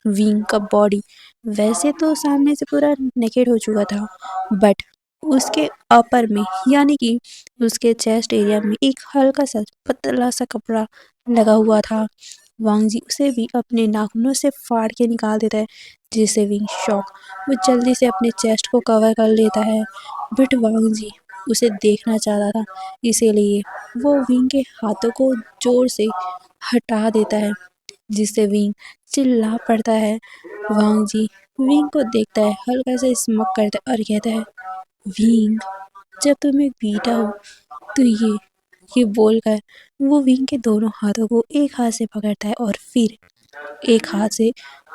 विंग का बॉडी वैसे तो सामने से पूरा नेकेड हो चुका था, बट उसके अपर में यानी कि उसके चेस्ट एरिया में एक हल्का सा पतला सा कपड़ा लगा हुआ था। वांगजी उसे भी अपने नाखूनों से फाड़ के निकाल देता है, जिससे विंग शॉक वो जल्दी से अपने चेस्ट को कवर कर लेता है। बट वांगजी उसे देखना चाहता था, इसीलिए वो विंग के हाथों को जोर से हटा देता है, जिससे विंग चिल्ला पड़ता है। वांगजी विंग को देखता है, हल्का सा स्मक करता है और कहता है, विंग जब तुम एक बीटा हो तो ये बोलकर वो विंग के दोनों हाथों को एक हाथ से पकड़ता है, और फिर एक हाथ से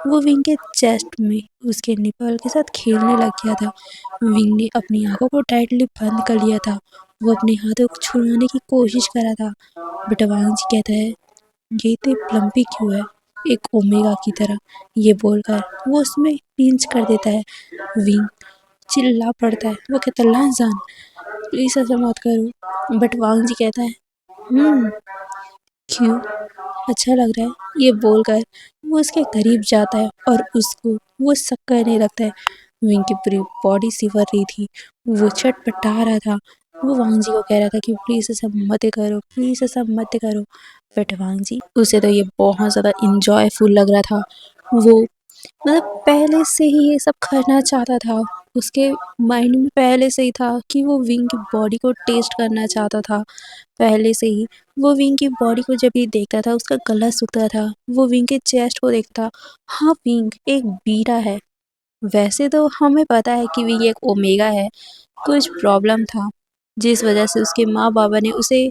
वो विंग के चेस्ट में उसके निपल के साथ खेलने लग गया था। विंग ने अपनी आंखों को टाइटली बंद कर लिया था, वो अपने हाथों को छुड़ाने की कोशिश कर रहा था, बट वांगजी कहता है, ये इतनी लंबी क्यों है, एक ओमेगा की तरह। ये बोलकर वो उसमें पिंच कर देता है। विंग चिल्ला पड़ता है, वो कहता है, लांजान प्लीज ऐसा मत करो। बट वांगजी कहता है, क्यों, अच्छा लग रहा है, ये बोलकर वो उसके करीब जाता है और उसको वो शक करने लगता है। विंग की पूरी बॉडी सिवर रही थी, वो छटपटा रहा था, वो वांगजी को कह रहा था कि प्लीज़ ऐसा मत करो, प्लीज़ ऐसा मत करो। बट वांगजी उसे तो ये बहुत ज़्यादा इंजॉयफुल लग रहा था, वो मतलब पहले से ही ये सब करना चाहता था। उसके माइंड में पहले से ही था कि वो विंग की बॉडी को टेस्ट करना चाहता था। पहले से ही वो विंग की बॉडी को जब भी देखता था उसका गला सूखता था, वो विंग के चेस्ट को देखता। हाँ, विंग एक बीटा है। वैसे तो हमें पता है कि विंग एक ओमेगा है। कुछ प्रॉब्लम था जिस वजह से उसके माँ बाबा ने उसे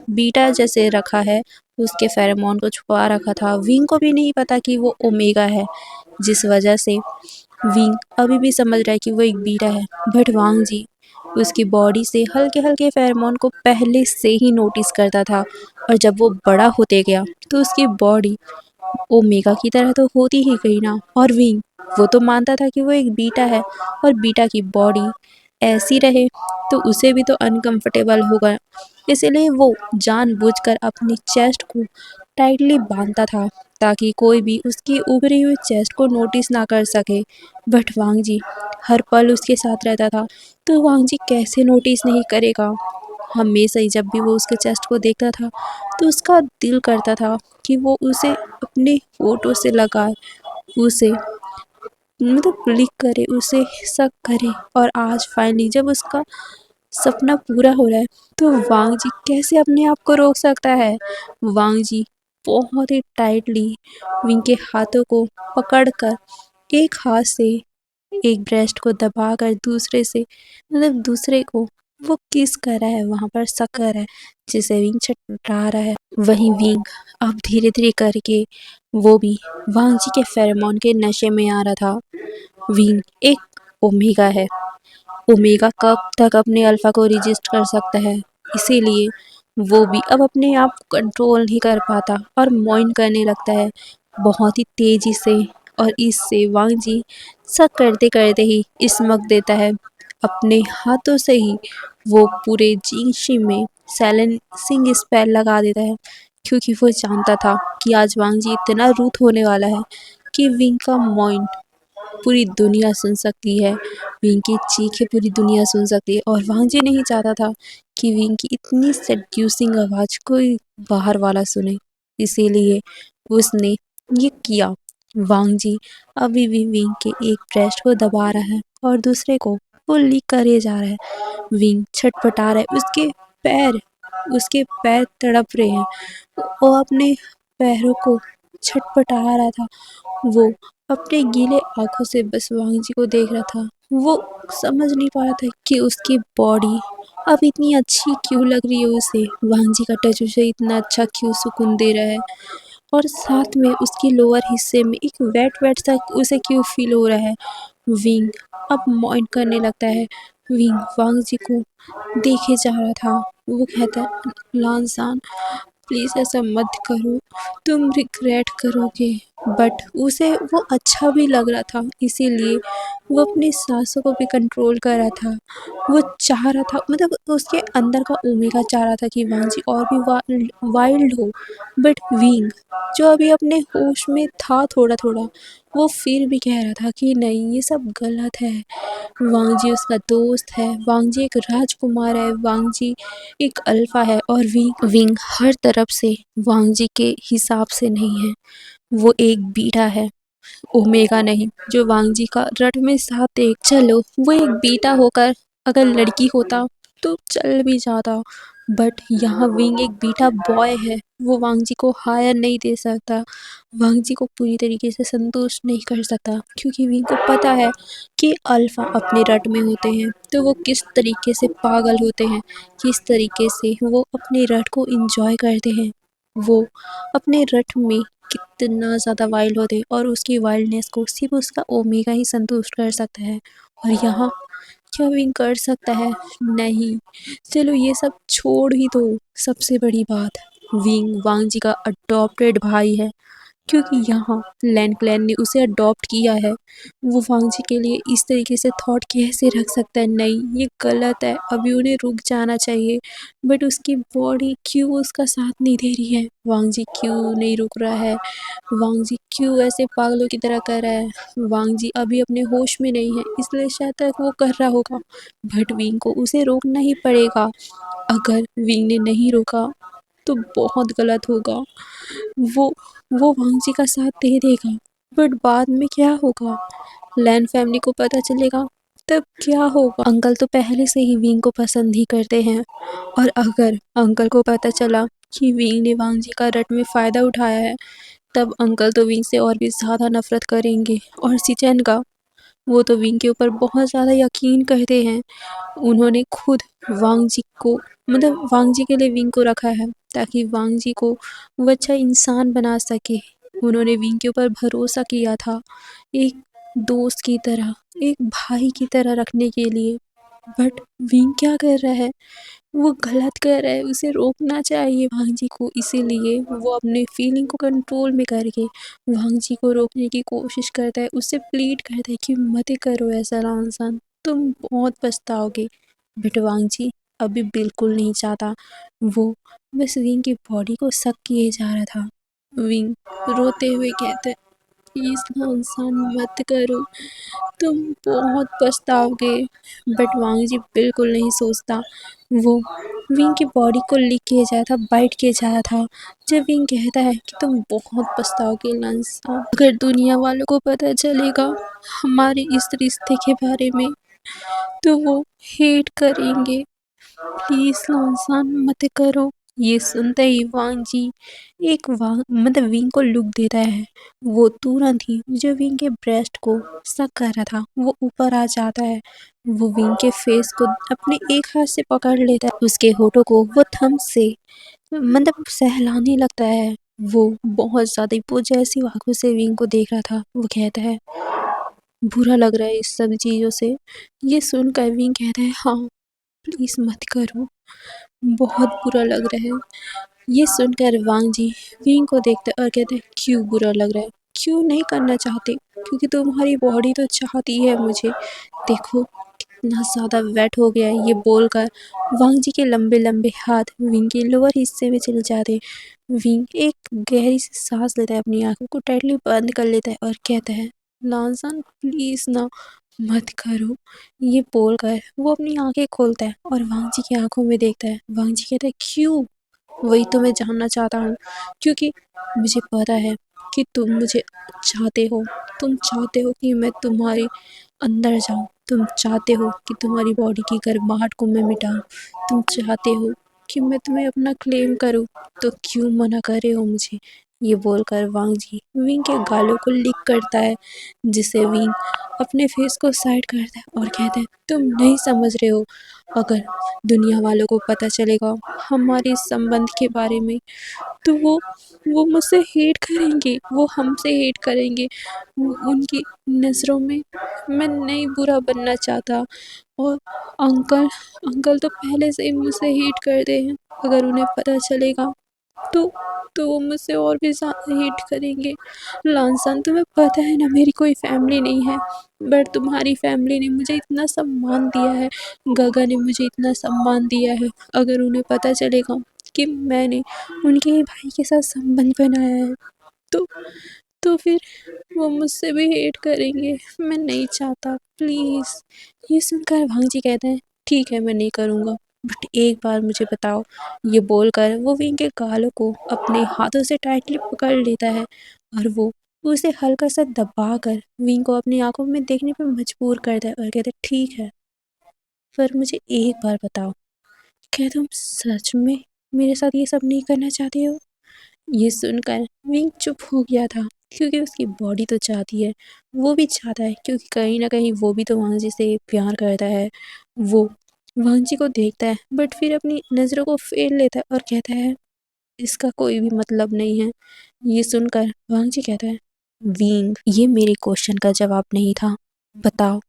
बीटा जैसे रखा है, उसके फेरोमोन को छुपा रखा था। विंग को भी नहीं पता कि वो ओमेगा है, जिस वजह से विंग अभी भी समझ रहा है कि वो एक बीटा है। बट वांग जी उसकी बॉडी से हल्के हल्के फेरोमोन को पहले से ही नोटिस करता था, और जब वो बड़ा होते गया तो उसकी बॉडी ओमेगा की तरह तो होती ही गई ना। और विंग वो तो मानता था कि वो एक बीटा है, और बीटा की बॉडी ऐसी रहे तो उसे भी तो अनकंफर्टेबल होगा। इसीलिए वो जानबूझकर अपनी चेस्ट को टाइटली बांधता था ताकि कोई भी उसकी उभरी हुई चेस्ट को नोटिस ना कर सके। बट वांग जी हर पल उसके साथ रहता था, तो वांग जी कैसे नोटिस नहीं करेगा। हमेशा ही जब भी वो उसके चेस्ट को देखता था तो उसका दिल करता था कि वो उसे अपने फोटो से लगाए, उसे मतलब क्लिक करे, उसे शक करे। और आज फाइनली जब उसका सपना पूरा हो रहा है तो वांग जी कैसे अपने आप को रोक सकता है। वांग जी बहुत ही टाइटली विंग के हाथों को पकड़कर एक हाथ से एक ब्रेस्ट को दबाकर दूसरे से मतलब दूसरे को वो किस कर रहा है, वहां पर शक कर रहा है, जिसे विंग छटपटा रहा है। वहीं विंग अब धीरे धीरे करके वो भी वांग जी के फेरोमोन के नशे में आ रहा था। विंग एक ओमेगा है। ओमेगा कब तक अपने अल्फा को रजिस्ट कर सकता है, इसीलिए वो भी अब अपने आप को कंट्रोल नहीं कर पाता और मॉइन करने लगता है बहुत ही तेजी से। और इससे वांग जी शक करते करते ही स्मक देता है। अपने हाथों से ही वो पूरे जिंगशी में साइलेंसिंग स्पेल लगा देता है, क्योंकि वो जानता था कि आज वांग जी इतना रूथ होने वाला है कि विंग का मॉइन पूरी दुनिया सुन सकती है, विंग की चीखें पूरी दुनिया सुन सकती है। और वांग जी नहीं चाहता था कि विंग की इतनी सेड्यूसिंग आवाज़ कोई बाहर वाला सुने, इसीलिए उसने ये किया। वांग जी अभी भी विंग के एक ब्रेस्ट को दबा रहा है और दूसरे को पुल्ली करे जा रहा है। विंग छटपटा रहा है, उसके पैर तड़प रहे हैं। वो अपने पैरों को छटपटा रहा था। वो अपने गीले आंखों से बस वांग जी को देख रहा था। वो समझ नहीं पा रहा था कि उसकी बॉडी अब इतनी अच्छी क्यों लग रही है उसे। वांग जी का टच उसे इतना अच्छा क्यों सुकून दे रहा है, और साथ में उसकी लोअर हिस्से में एक वेट वेट सा उसे क्यों फील हो रहा है। विंग अब मॉइन करने लगता है। विंग वांग जी को देखे जा रहा था। वो कहता है, लानसान प्लीज़ ऐसा मत करो, तुम रिग्रेट करोगे। बट उसे वो अच्छा भी लग रहा था, इसीलिए वो अपनी सांसों को भी कंट्रोल कर रहा था। वो चाह रहा था, मतलब उसके अंदर का ओमेगा चाह रहा था कि वांग जी और भी वाइल्ड हो। बट विंग जो अभी अपने होश में था थोड़ा थोड़ा, वो फिर भी कह रहा था कि नहीं, ये सब गलत है। वांग जी उसका दोस्त है, वांग जी एक राजकुमार है, वांग जी एक अल्फा है। और विंग हर तरफ से वांग जी के हिसाब से नहीं है, वो एक बीटा है, ओमेगा नहीं, जो वांग जी का रट में साथ एक। चलो वो एक बीटा होकर अगर लड़की होता तो चल भी जाता, बट यहाँ विंग एक बीटा बॉय है, वो वांग जी को हायर नहीं दे सकता, वांग जी को पूरी तरीके से संतुष्ट नहीं कर सकता, क्योंकि विंग को पता है कि अल्फा अपने रट में होते हैं तो वो किस तरीके से पागल होते हैं, किस तरीके से वो अपने रट को इंजॉय करते हैं। वो अपने रट में कितना ज़्यादा वाइल्ड होते हैं, और उसकी वाइल्डनेस को सिर्फ उसका ओमेगा ही संतुष्ट कर सकता है। और यहाँ क्या विंग कर सकता है? नहीं। चलो ये सब छोड़ ही दो, सबसे बड़ी बात, विंग वांग जी का अडॉप्टेड भाई है, क्योंकि यहाँ लैन क्लैन ने उसे अडॉप्ट किया है। वो वांग जी के लिए इस तरीके से थॉट कैसे रख सकता है? नहीं, ये गलत है, अभी उन्हें रुक जाना चाहिए। बट उसकी बॉडी क्यों उसका साथ नहीं दे रही है? वांग जी क्यों नहीं रुक रहा है? वांग जी क्यों ऐसे पागलों की तरह कर रहा है? वांग जी अभी अपने होश में नहीं है, इसलिए शायद तक वो कर रहा होगा। बट विंग को उसे रोकना ही पड़ेगा। अगर विंग ने नहीं रोका तो बहुत गलत होगा। वो वो वांग जी का साथ दे देगा, बट बाद में क्या होगा? लैन फैमिली को पता चलेगा तब क्या होगा? अंकल तो पहले से ही विंग को पसंद ही करते हैं, और अगर अंकल को पता चला कि विंग ने वांग जी का रट में फ़ायदा उठाया है, तब अंकल तो विंग से और भी ज़्यादा नफ़रत करेंगे। और सिचेन का, वो तो विंग के ऊपर बहुत ज़्यादा यकीन करते हैं। उन्होंने खुद वांग जी को, मतलब वांग जी के लिए विंग को रखा है, ताकि वांग जी को वो अच्छा इंसान बना सके। उन्होंने विंग के ऊपर भरोसा किया था, एक दोस्त की तरह, एक भाई की तरह रखने के लिए। बट विंग क्या कर रहा है? वो गलत कर रहा है, उसे रोकना चाहिए वांग जी को। इसीलिए वो अपने फीलिंग को कंट्रोल में करके वांग जी को रोकने की कोशिश करता है, उससे प्लीड करता है कि मत करो ऐसा लॉन्सन, तुम बहुत पछताओगे। बट वांग जी अभी बिल्कुल नहीं चाहता। वो बस विंग की बॉडी को सक किए जा रहा था। विंग रोते हुए कहता है, प्लीज लॉन्सन मत करो, तुम बहुत पछताओगे। बट वांग जी बिल्कुल नहीं सोचता। वो विंग की बॉडी को लिक किए जा रहा था, बाइट किए जा रहा था। जब विंग कहता है कि तुम बहुत पछताओगे लॉन्सन, अगर दुनिया वालों को पता चलेगा हमारे इस रिश्ते के बारे में, तो वो हेट करेंगे। प्लीज लॉन्सन मत करो। ये सुनते ही वांग जी एक मतलब विंग को लुक देता है। वो तुरंत ही जो विंग के ब्रेस्ट को सक कर रहा था, वो ऊपर आ जाता है। वो विंग के फेस को अपने एक हाथ से पकड़ लेता है, उसके होठों को वो थंब से मतलब सहलाने लगता है। वो बहुत ज़्यादा पॉजेसिव आंखों से विंग को देख रहा था। वो कहता है, बुरा लग रहा है इस सब चीज़ों से। ये सुनकर विंग कहता है, हाँ प्लीज़ मत करो, बहुत बुरा लग रहा है। ये सुनकर वांग जी विंग को देखते और कहते हैं, क्यों बुरा लग रहा है? क्यों नहीं करना चाहते? क्योंकि तुम्हारी बॉडी तो चाहती है मुझे। देखो कितना ज़्यादा वेट हो गया है। ये बोलकर वांग जी के लंबे लंबे हाथ विंग के लोअर हिस्से में चले जाते। विंग एक गहरी सी सांस लेता है, अपनी आंखों को टाइटली बंद कर लेता है और कहता है, लॉन्सन प्लीज़ ना मत करो। ये बोलकर वो अपनी आंखें खोलता है और वांग जी की आंखों में देखता है। वांग जी कहता है, क्यों? वही तो मैं जानना चाहता हूँ, क्योंकि मुझे पता है कि तुम मुझे चाहते हो। तुम चाहते हो कि मैं तुम्हारे अंदर जाऊँ। तुम चाहते हो कि तुम्हारी बॉडी की गर्माहट को मैं मिटाऊँ। तुम चाहते हो कि मैं तुम्हें अपना क्लेम करूँ, तो क्यों मना कर रहे हो मुझे? ये बोलकर वांग जी विंग के गालों को लिक करता है, जिसे विंग अपने फेस को साइड करता है और कहता है, तुम नहीं समझ रहे हो। अगर दुनिया वालों को पता चलेगा हमारे इस संबंध के बारे में, तो वो मुझसे हेट करेंगे, वो हमसे हेट करेंगे। उनकी नज़रों में मैं नहीं बुरा बनना चाहता। और अंकल अंकल तो पहले से ही मुझसे हेट करते हैं। अगर उन्हें पता चलेगा तो वो मुझसे और भी ज़्यादा हेट करेंगे। लॉन्सन, तुम्हें पता है ना मेरी कोई फैमिली नहीं है, बट तुम्हारी फैमिली ने मुझे इतना सम्मान दिया है। गगा ने मुझे इतना सम्मान दिया है। अगर उन्हें पता चलेगा कि मैंने उनके ही भाई के साथ संबंध बनाया है, तो फिर वो मुझसे भी हेट करेंगे। मैं नहीं चाहता, प्लीज़। ये सुनकर भांग जी कहते हैं, ठीक है मैं नहीं करूँगा, बट एक बार मुझे बताओ। ये बोलकर वो विंग के गालों को अपने हाथों से टाइटली पकड़ लेता है और वो उसे हल्का सा दबाकर विंग को अपनी आंखों में देखने पर मजबूर करता है और कहता है, ठीक है, पर मुझे एक बार बताओ, क्या तुम सच में मेरे साथ ये सब नहीं करना चाहते हो? ये सुनकर विंग चुप हो गया था, क्योंकि उसकी बॉडी तो चाहती है, वो भी चाहता है, क्योंकि कहीं ना कहीं वो भी तो वांजी से प्यार करता है। वो वांजी को देखता है, बट फिर अपनी नज़रों को फेर लेता है और कहता है, इसका कोई भी मतलब नहीं है। ये सुनकर वांजी कहता है, विंग, ये मेरे क्वेश्चन का जवाब नहीं था। बताओ,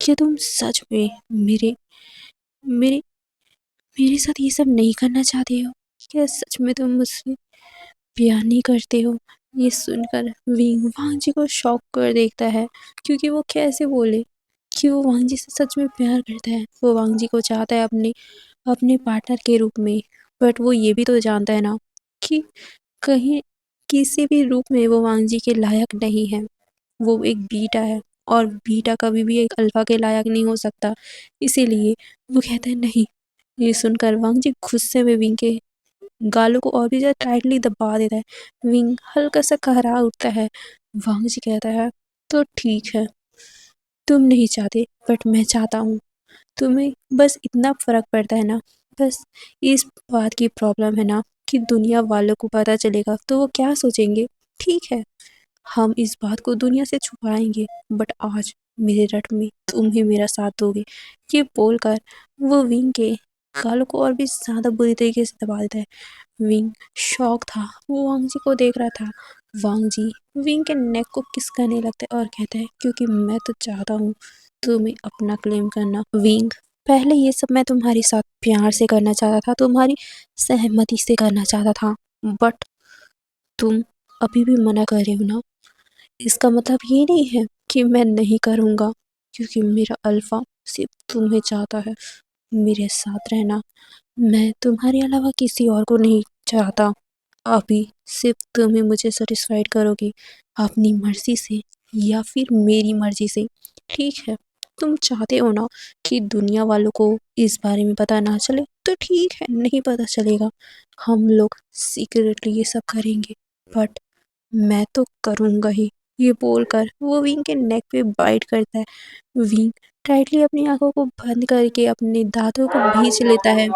क्या तुम सच में मेरे मेरे मेरे साथ ये सब नहीं करना चाहते हो? क्या सच में तुम मुझसे प्यार नहीं करते हो? ये सुनकर विंग वांग जी को शॉक कर देखता है, क्योंकि वो कैसे बोले कि वो वांग जी से सच में प्यार करता है। वो वांग जी को चाहता है अपने अपने पार्टनर के रूप में, बट वो ये भी तो जानता है ना कि कहीं किसी भी रूप में वो वांग जी के लायक नहीं है। वो एक बीटा है, और बीटा कभी भी एक अल्फा के लायक नहीं हो सकता। इसीलिए वो कहता है नहीं। ये सुनकर वांग जी गुस्से में विंग के गालों को और भी ज़्यादा टाइटली दबा देता है। विंग हल्का सा कहरा उठता है। वांग जी कहता है, तो ठीक है, तुम नहीं चाहते बट मैं चाहता हूँ। तुम्हें बस इतना फ़र्क पड़ता है ना, बस इस बात की प्रॉब्लम है ना कि दुनिया वालों को पता चलेगा तो वो क्या सोचेंगे। ठीक है, हम इस बात को दुनिया से छुपाएंगे, बट आज मेरे रट में तुम ही मेरा साथ दोगे। ये बोलकर वो विंग के गालों को और भी ज़्यादा बुरी तरीके से दबा देता है। विंग शॉक था, वो वांग जी को देख रहा था। वांग जी विंग के नेक को किस करने लगता है और कहता है, क्योंकि मैं तो चाहता हूँ तुम्हें अपना क्लेम करना। विंग, पहले ये सब मैं तुम्हारे साथ प्यार से करना चाहता था, तुम्हारी सहमति से करना चाहता था, बट तुम अभी भी मना कर रहे हो ना। इसका मतलब ये नहीं है कि मैं नहीं करूँगा, क्योंकि मेरा अल्फा सिर्फ तुम्हें चाहता है, मेरे साथ रहना। मैं तुम्हारे अलावा किसी और को नहीं चाहता। अभी सिर्फ तुम ही मुझे सेटिस्फाइड करोगी, अपनी मर्जी से या फिर मेरी मर्जी से। ठीक है, तुम चाहते हो ना कि दुनिया वालों को इस बारे में पता ना चले, तो ठीक है, नहीं पता चलेगा। हम लोग सीक्रेटली ये सब करेंगे, बट मैं तो करूँगा ही। ये बोलकर वो विंग के नेक पे बाइट करता है। विंग टाइटली अपनी आंखों को बंद करके अपने दांतों को भींच लेता है।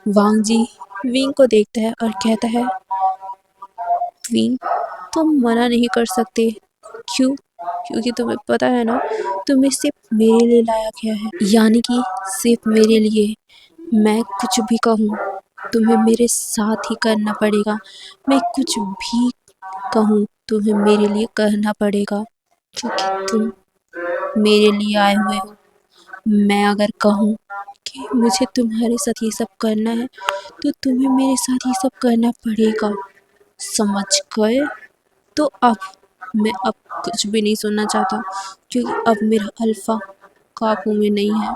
वांग जी विंग को देखता है और कहता है, विंग, तुम मना नहीं कर सकते। क्यों? क्योंकि तुम्हें पता है ना, तुम्हें सिर्फ मेरे लिए लाया गया है, यानी कि सिर्फ मेरे लिए। मैं कुछ भी कहूँ तुम्हें मेरे साथ ही करना पड़ेगा। मैं कुछ भी कहूँ तुम्हें मेरे लिए करना पड़ेगा, क्योंकि तुम मेरे लिए आए हुए हो। मैं अगर कहूँ कि मुझे तुम्हारे साथ ये सब करना है, तो तुम्हें मेरे साथ ये सब करना पड़ेगा। समझ गए? तो अब कुछ भी नहीं सुनना चाहता, क्योंकि अब मेरा अल्फा काबू में नहीं है।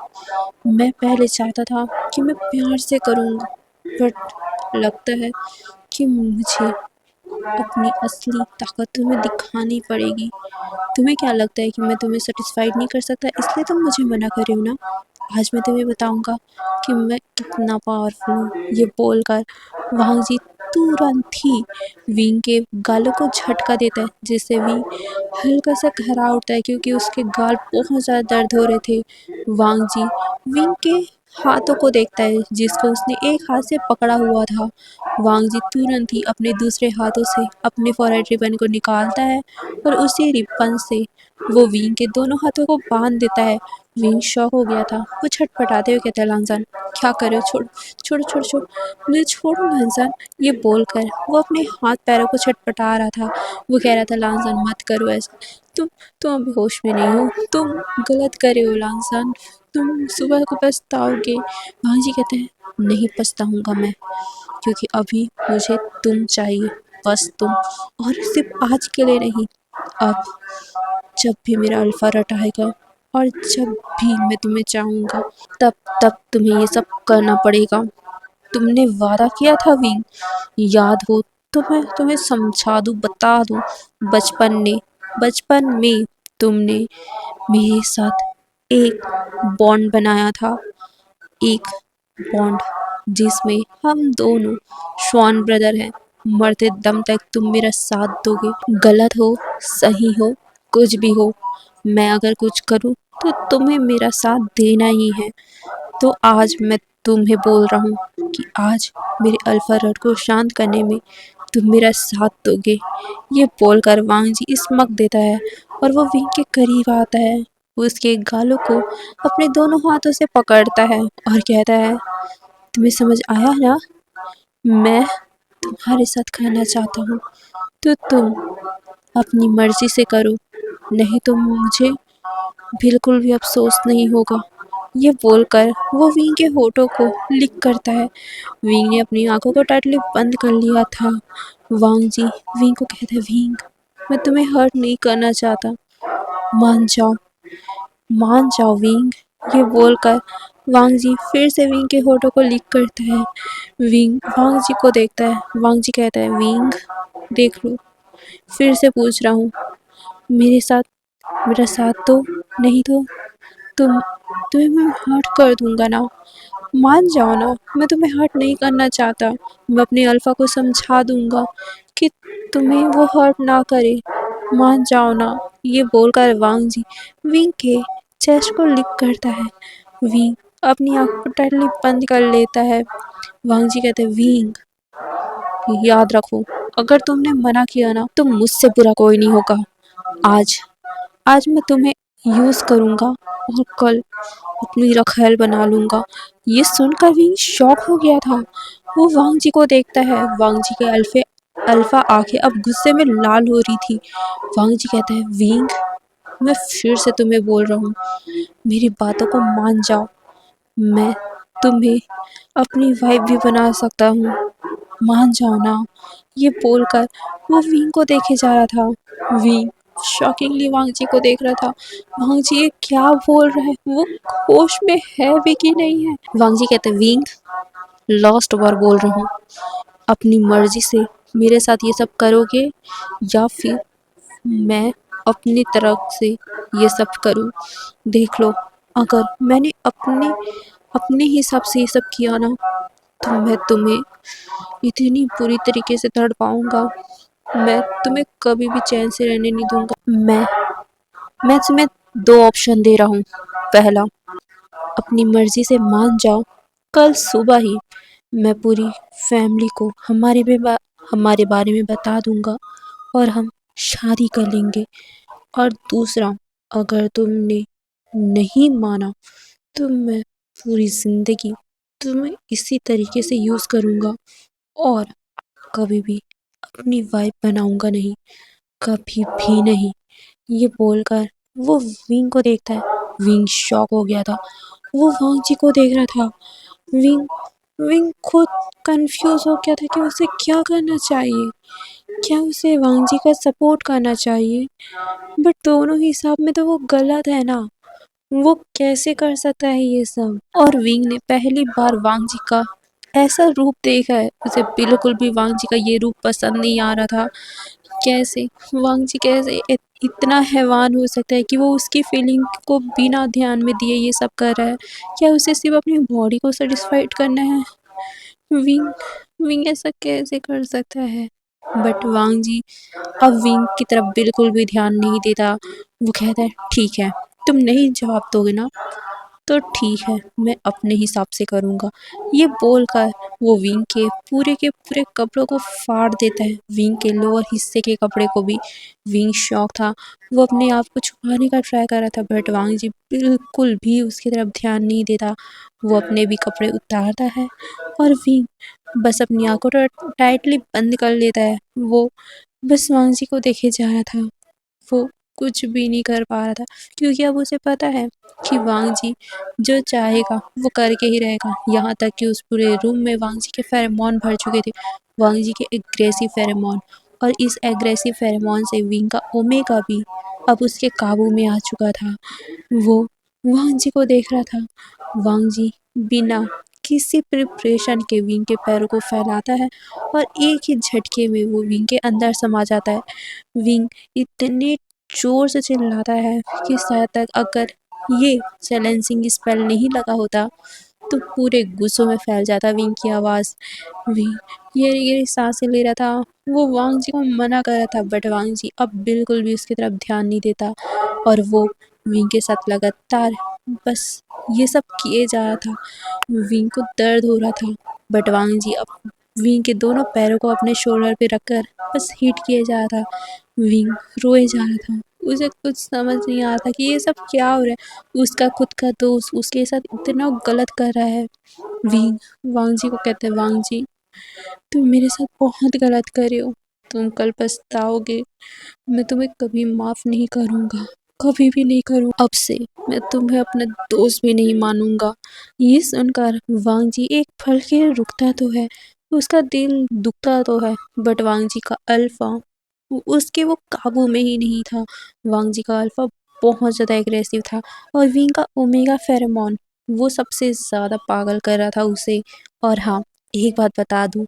मैं पहले चाहता था कि मैं प्यार से करूँगा, बट लगता है कि मुझे अपनी असली ताकत तुम्हें दिखानी पड़ेगी। तुम्हें क्या लगता है कि मैं तुम्हें सेटिस्फाइड नहीं कर सकता, इसलिए तुम मुझे मना कर रहे हो ना? आज मैं तुम्हें बताऊंगा कि मैं कितना पावरफुल हूँ। ये बोलकर वांग जी तुरंत ही विंग के गालों को झटका देता है, जिससे विंग हल्का सा घबरा उठता है, क्योंकि उसके गाल बहुत ज़्यादा दर्द हो रहे थे। वांग जी विंग के हाथों को देखता है, जिसको उसने एक हाथ से पकड़ा हुआ था। वांग जी तुरंत ही अपने दूसरे हाथों से अपने फॉरहेड रिबन को निकालता है और उसी रिबन से वो विंग के दोनों हाथों को बांध देता है। विंग शॉक हो गया था, वो छटपटाते हुए कहता है, लांजान क्या कर रहे हो, छोड़ छोड़ छोड़ छोड़, मुझे छोड़ो लांजान। ये बोलकर वो अपने हाथ पैरों को छटपटा रहा था। वो कह रहा था, लांजान मत करो ऐसा, तुम अभी होश में नहीं हो, तुम गलत कर रहे हो लांजान, तुम सुबह को पछताओगे। वांग जी कहते हैं, नहीं पछताऊंगा मैं, क्योंकि अभी मुझे तुम चाहिए, बस तुम, और सिर्फ आज के लिए नहीं, अब जब भी मेरा अल्फा रट आएगा और जब भी मैं तुम्हें चाहूँगा, तब तब तुम्हें ये सब करना पड़ेगा। तुमने वादा किया था विंग, याद हो तो मैं तुम्हें समझा दूँ, बता दूँ। बचपन में तुमने मेरे साथ एक बॉन्ड बनाया था, एक बॉन्ड जिसमें हम दोनों श्वान ब्रदर हैं। मरते दम तक तुम मेरा साथ दोगे, गलत हो सही हो कुछ भी हो, मैं अगर कुछ करूँ तो तुम्हें मेरा साथ देना ही है। तो आज मैं तुम्हें बोल रहा हूँ कि आज मेरे अल्फा रड को शांत करने में तुम मेरा साथ दोगे। ये बोलकर वांग जी स्मक देता है और वो विंग के करीब आता है। वो उसके गालों को अपने दोनों हाथों से पकड़ता है और कहता है, तुम्हें समझ आया ना, मैं तुम्हारे साथ खाना चाहता हूँ, तो तुम अपनी मर्जी से करो, नहीं तो मुझे बिल्कुल भी अफसोस नहीं होगा। ये बोलकर वो विंग के होठों को लिक करता है। विंग ने अपनी आंखों को टाइटली बंद कर लिया था। वांग जी विंग को कहते हैं, विंग, मैं तुम्हें हर्ट नहीं करना चाहता, मान जाओ, मान जाओ विंग। ये बोलकर वांग जी फिर से विंग के होठों को लिक करता है। विंग वांग जी को देखता है। वांग जी कहता है, विंग देख लो, फिर से पूछ रहा हूँ, मेरे साथ मेरा साथ दो, नहीं तो तुम्हें मैं हर्ट कर दूंगा ना। मान जाओ ना, मैं तुम्हें हर्ट नहीं करना चाहता। मैं अपने अल्फा को समझा दूंगा कि तुम्हें वो हर्ट ना करे, मान जाओ ना। ये बोलकर वांग जी विंग के चेस्ट को लिक करता है। विंग अपनी आंखों को टाइटली बंद कर लेता है। वांग जी कहते हैं, विंग याद रखो, अगर तुमने मना किया ना तो मुझसे बुरा कोई नहीं होगा। आज आज मैं तुम्हें यूज करूंगा और कल अपनी रखैल बना लूंगा। ये सुनकर विंग शॉक हो गया था। वो वांग जी को देखता है। वांग जी के अल्फा आंखें अब गुस्से में लाल हो रही थी। वांग जी कहता है, विंग मैं फिर से तुम्हें बोल रहा हूँ, मेरी बातों को मान जाओ। मैं तुम्हें अपनी वाइफ भी बना सकता हूँ, मान जाओ ना। ये बोलकर वो विंग को देखे जा रहा था। विंग शॉकिंगली वांग जी को देख रहा था। वांग जी ये क्या बोल रहा है, वो होश में है भी कि नहीं है। वांग जी कहते, विंग लास्ट बार बोल रहा हूँ, अपनी मर्जी से मेरे साथ ये सब करोगे या फिर मैं अपनी तरफ से ये सब करूं। देख लो, अगर मैंने अपने हिसाब से ये सब किया ना तो मैं तुम्हें इतनी बुरी तरीके से तड़पाऊंगा, मैं तुम्हें कभी भी चैन से रहने नहीं दूंगा। मैं तुम्हें दो ऑप्शन दे रहा हूँ। पहला, अपनी मर्जी से मान जाओ, कल सुबह ही मैं पूरी फैमिली को हमारे बारे में बता दूंगा और हम शादी कर लेंगे। और दूसरा, अगर तुमने नहीं माना तो मैं पूरी जिंदगी तुम्हें इसी तरीके से यूज करूंगा और कभी भी अपनी वाइफ बनाऊंगा नहीं, कभी भी नहीं। ये बोलकर वो विंग को देखता है। विंग शॉक हो गया था। वो वांग जी को देख रहा था। विंग विंग खुद कंफ्यूज हो गया था कि उसे क्या करना चाहिए। क्या उसे वांग जी का सपोर्ट करना चाहिए? बट दोनों हिसाब में तो वो गलत है ना। वो कैसे कर सकता है ये सब? और विंग ने पहली बार वांग जी का ऐसा रूप देखा है। उसे बिल्कुल भी वांग जी का ये रूप पसंद नहीं आ रहा था। कैसे वांग जी कैसे इतना हैवान हो सकता है कि वो उसकी फीलिंग को बिना ध्यान में दिए ये सब कर रहा है? क्या उसे सिर्फ अपनी बॉडी को सेटिस्फाइड करना है? विंग विंग ऐसा कैसे कर सकता है? बट वांग जी अब विंग की तरफ बिल्कुल भी ध्यान नहीं देता। वो कहता है, ठीक है, तुम नहीं जवाब दोगे ना तो ठीक है, मैं अपने हिसाब से करूँगा। ये बोलकर वो विंग के पूरे कपड़ों को फाड़ देता है। विंग के लोअर हिस्से के कपड़े को भी। विंग शॉक था। वो अपने आप को छुपाने का ट्राई कर रहा था बट वांग जी बिल्कुल भी उसकी तरफ ध्यान नहीं देता। वो अपने भी कपड़े उतारता है और विंग बस अपनी आंखों को टाइटली बंद कर लेता है। वो बस वांग जी को देखे जा रहा था। वो कुछ भी नहीं कर पा रहा था क्योंकि अब उसे पता है कि वांग जी जो चाहेगा वो करके ही रहेगा। यहाँ तक कि उस पूरे रूम में वांग जी के फेरोमोन भर चुके थे। वांग जी के एग्रेसिव फेरोमोन, और इस एग्रेसिव फेरोमोन से विंग का ओमेगा भी अब उसके काबू में आ चुका था। वो वांग जी को देख रहा था। वांग जी बिना किसी प्रिपरेशन के विंग के पैरों को फैलाता है और एक ही झटके में वो विंग के अंदर समा जाता है। विंग इतने जोर से चिल्लाता है कि शायद तक अगर ये साइलेंसिंग स्पेल नहीं लगा होता तो पूरे गुस्सों में फैल जाता विंग की आवाज़। विंग ये सांसें ले रहा था। वो वांग जी को मना कर रहा था बट वांग जी अब बिल्कुल भी उसकी तरफ ध्यान नहीं देता और वो विंग के साथ लगातार बस ये सब किए जा रहा था। विंग को दर्द हो रहा था बट वांग जी अब विंग के दोनों पैरों को अपने शोल्डर पे रखकर बस हिट किए जा रहा था। विंग रोए जा रहा था। उसे कुछ समझ नहीं आ रहा था कि ये सब क्या हो रहा है। उसका खुद का दोस्त उसके साथ इतना गलत कर रहा है। विंग वांग जी को कहते हैं, वांग जी तुम मेरे साथ बहुत गलत कर रहे हो, तुम कल पछताओगे। मैं तुम्हें कभी माफ़ नहीं करूँगा, कभी भी नहीं करूँ। अब से मैं तुम्हें अपना दोस्त भी नहीं मानूंगा। ये सुनकर वांग जी एक पल के लिए रुकता तो है, उसका दिल दुखता तो है बट वांग जी का अल्फा उसके वो काबू में ही नहीं था। वांग जी का अल्फा बहुत ज़्यादा एग्रेसिव था और विंग का ओमेगा फेरोमोन वो सबसे ज़्यादा पागल कर रहा था उसे। और हाँ, एक बात बता दूँ,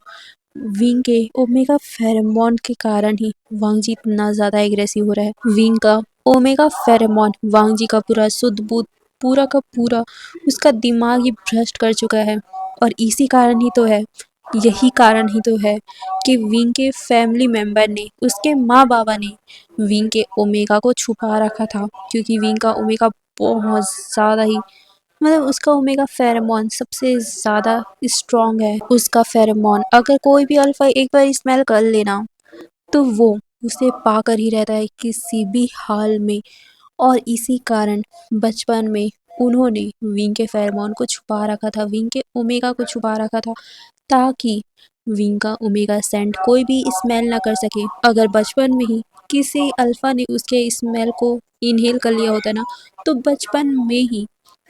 विंग के ओमेगा फेरोमोन के कारण ही वांग जी इतना ज़्यादा एग्रेसिव हो रहा है। विंग का ओमेगा फेरोमोन वांग जी का पूरा शुद्ध बुद्ध पूरा का पूरा उसका दिमाग ही भ्रष्ट कर चुका है। और इसी कारण ही तो है, यही कारण ही तो है कि विंग के फैमिली मेंबर ने, उसके माँ बाबा ने विंग के ओमेगा को छुपा रखा था क्योंकि विंग का ओमेगा बहुत ज़्यादा ही मतलब उसका ओमेगा फेरोमोन सबसे ज़्यादा स्ट्रॉन्ग है। उसका फेरोमोन अगर कोई भी अल्फा एक बार स्मेल कर लेना तो वो उसे पाकर ही रहता है किसी भी हाल में। और इसी कारण बचपन में उन्होंने विंग के फेरोमोन को छुपा रखा था, विंग के ओमेगा को छुपा रखा था, ताकि विंग का ओमेगा सेंट कोई भी स्मेल ना कर सके। अगर बचपन में ही किसी अल्फा ने उसके स्मेल को इनहेल कर लिया होता ना, तो बचपन में ही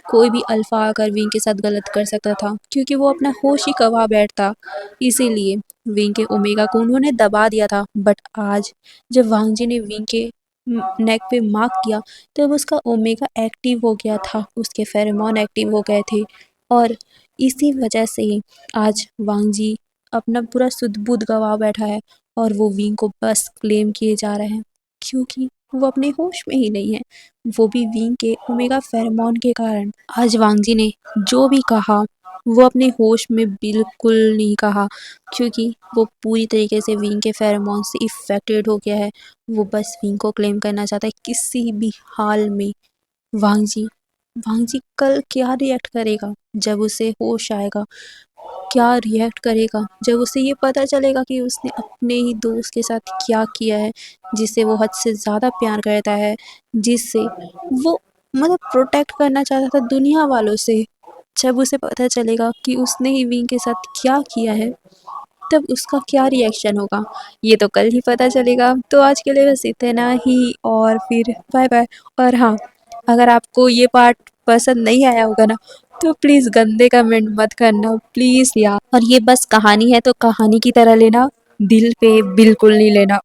कोई भी अल्फा आकर विंग के साथ गलत कर सकता था, क्योंकि वो अपना होश ही गंवा बैठता। इसीलिए विंग के ओमेगा को उन्होंने दबा दिया था। बट आज जब वांग जी ने विंग के नेक पे मार्क किया, तब उसका ओमेगा एक्टिव हो गया था, उसके फेरोमोन एक्टिव हो गए थे। और इसी वजह से ही आज वांग जी अपना पूरा सुध बुध गवा बैठा है और वो विंग को बस क्लेम किए जा रहे हैं, क्योंकि वो अपने होश में ही नहीं है। वो भी विंग के ओमेगा फेरोमोन के कारण। आज वांग जी ने जो भी कहा वो अपने होश में बिल्कुल नहीं कहा, क्योंकि वो पूरी तरीके से विंग के फेरोमोन से इफेक्टेड हो गया है। वो बस विंग को क्लेम करना चाहता है किसी भी हाल में। वांग जी कल क्या रिएक्ट करेगा जब उसे होश आएगा? क्या रिएक्ट करेगा जब उसे ये पता चलेगा कि उसने अपने ही दोस्त के साथ क्या किया है, जिससे वो हद से ज़्यादा प्यार करता है, जिससे वो मतलब प्रोटेक्ट करना चाहता था दुनिया वालों से। जब उसे पता चलेगा कि उसने ही विंग के साथ क्या किया है, तब उसका क्या रिएक्शन होगा, ये तो कल ही पता चलेगा। तो आज के लिए बस इतना ही, और फिर बाय बाय। और हाँ, अगर आपको ये पार्ट पसंद नहीं आया होगा ना, तो प्लीज़ गंदे कमेंट मत करना प्लीज़ यार। और ये बस कहानी है तो कहानी की तरह लेना, दिल पे बिल्कुल नहीं लेना।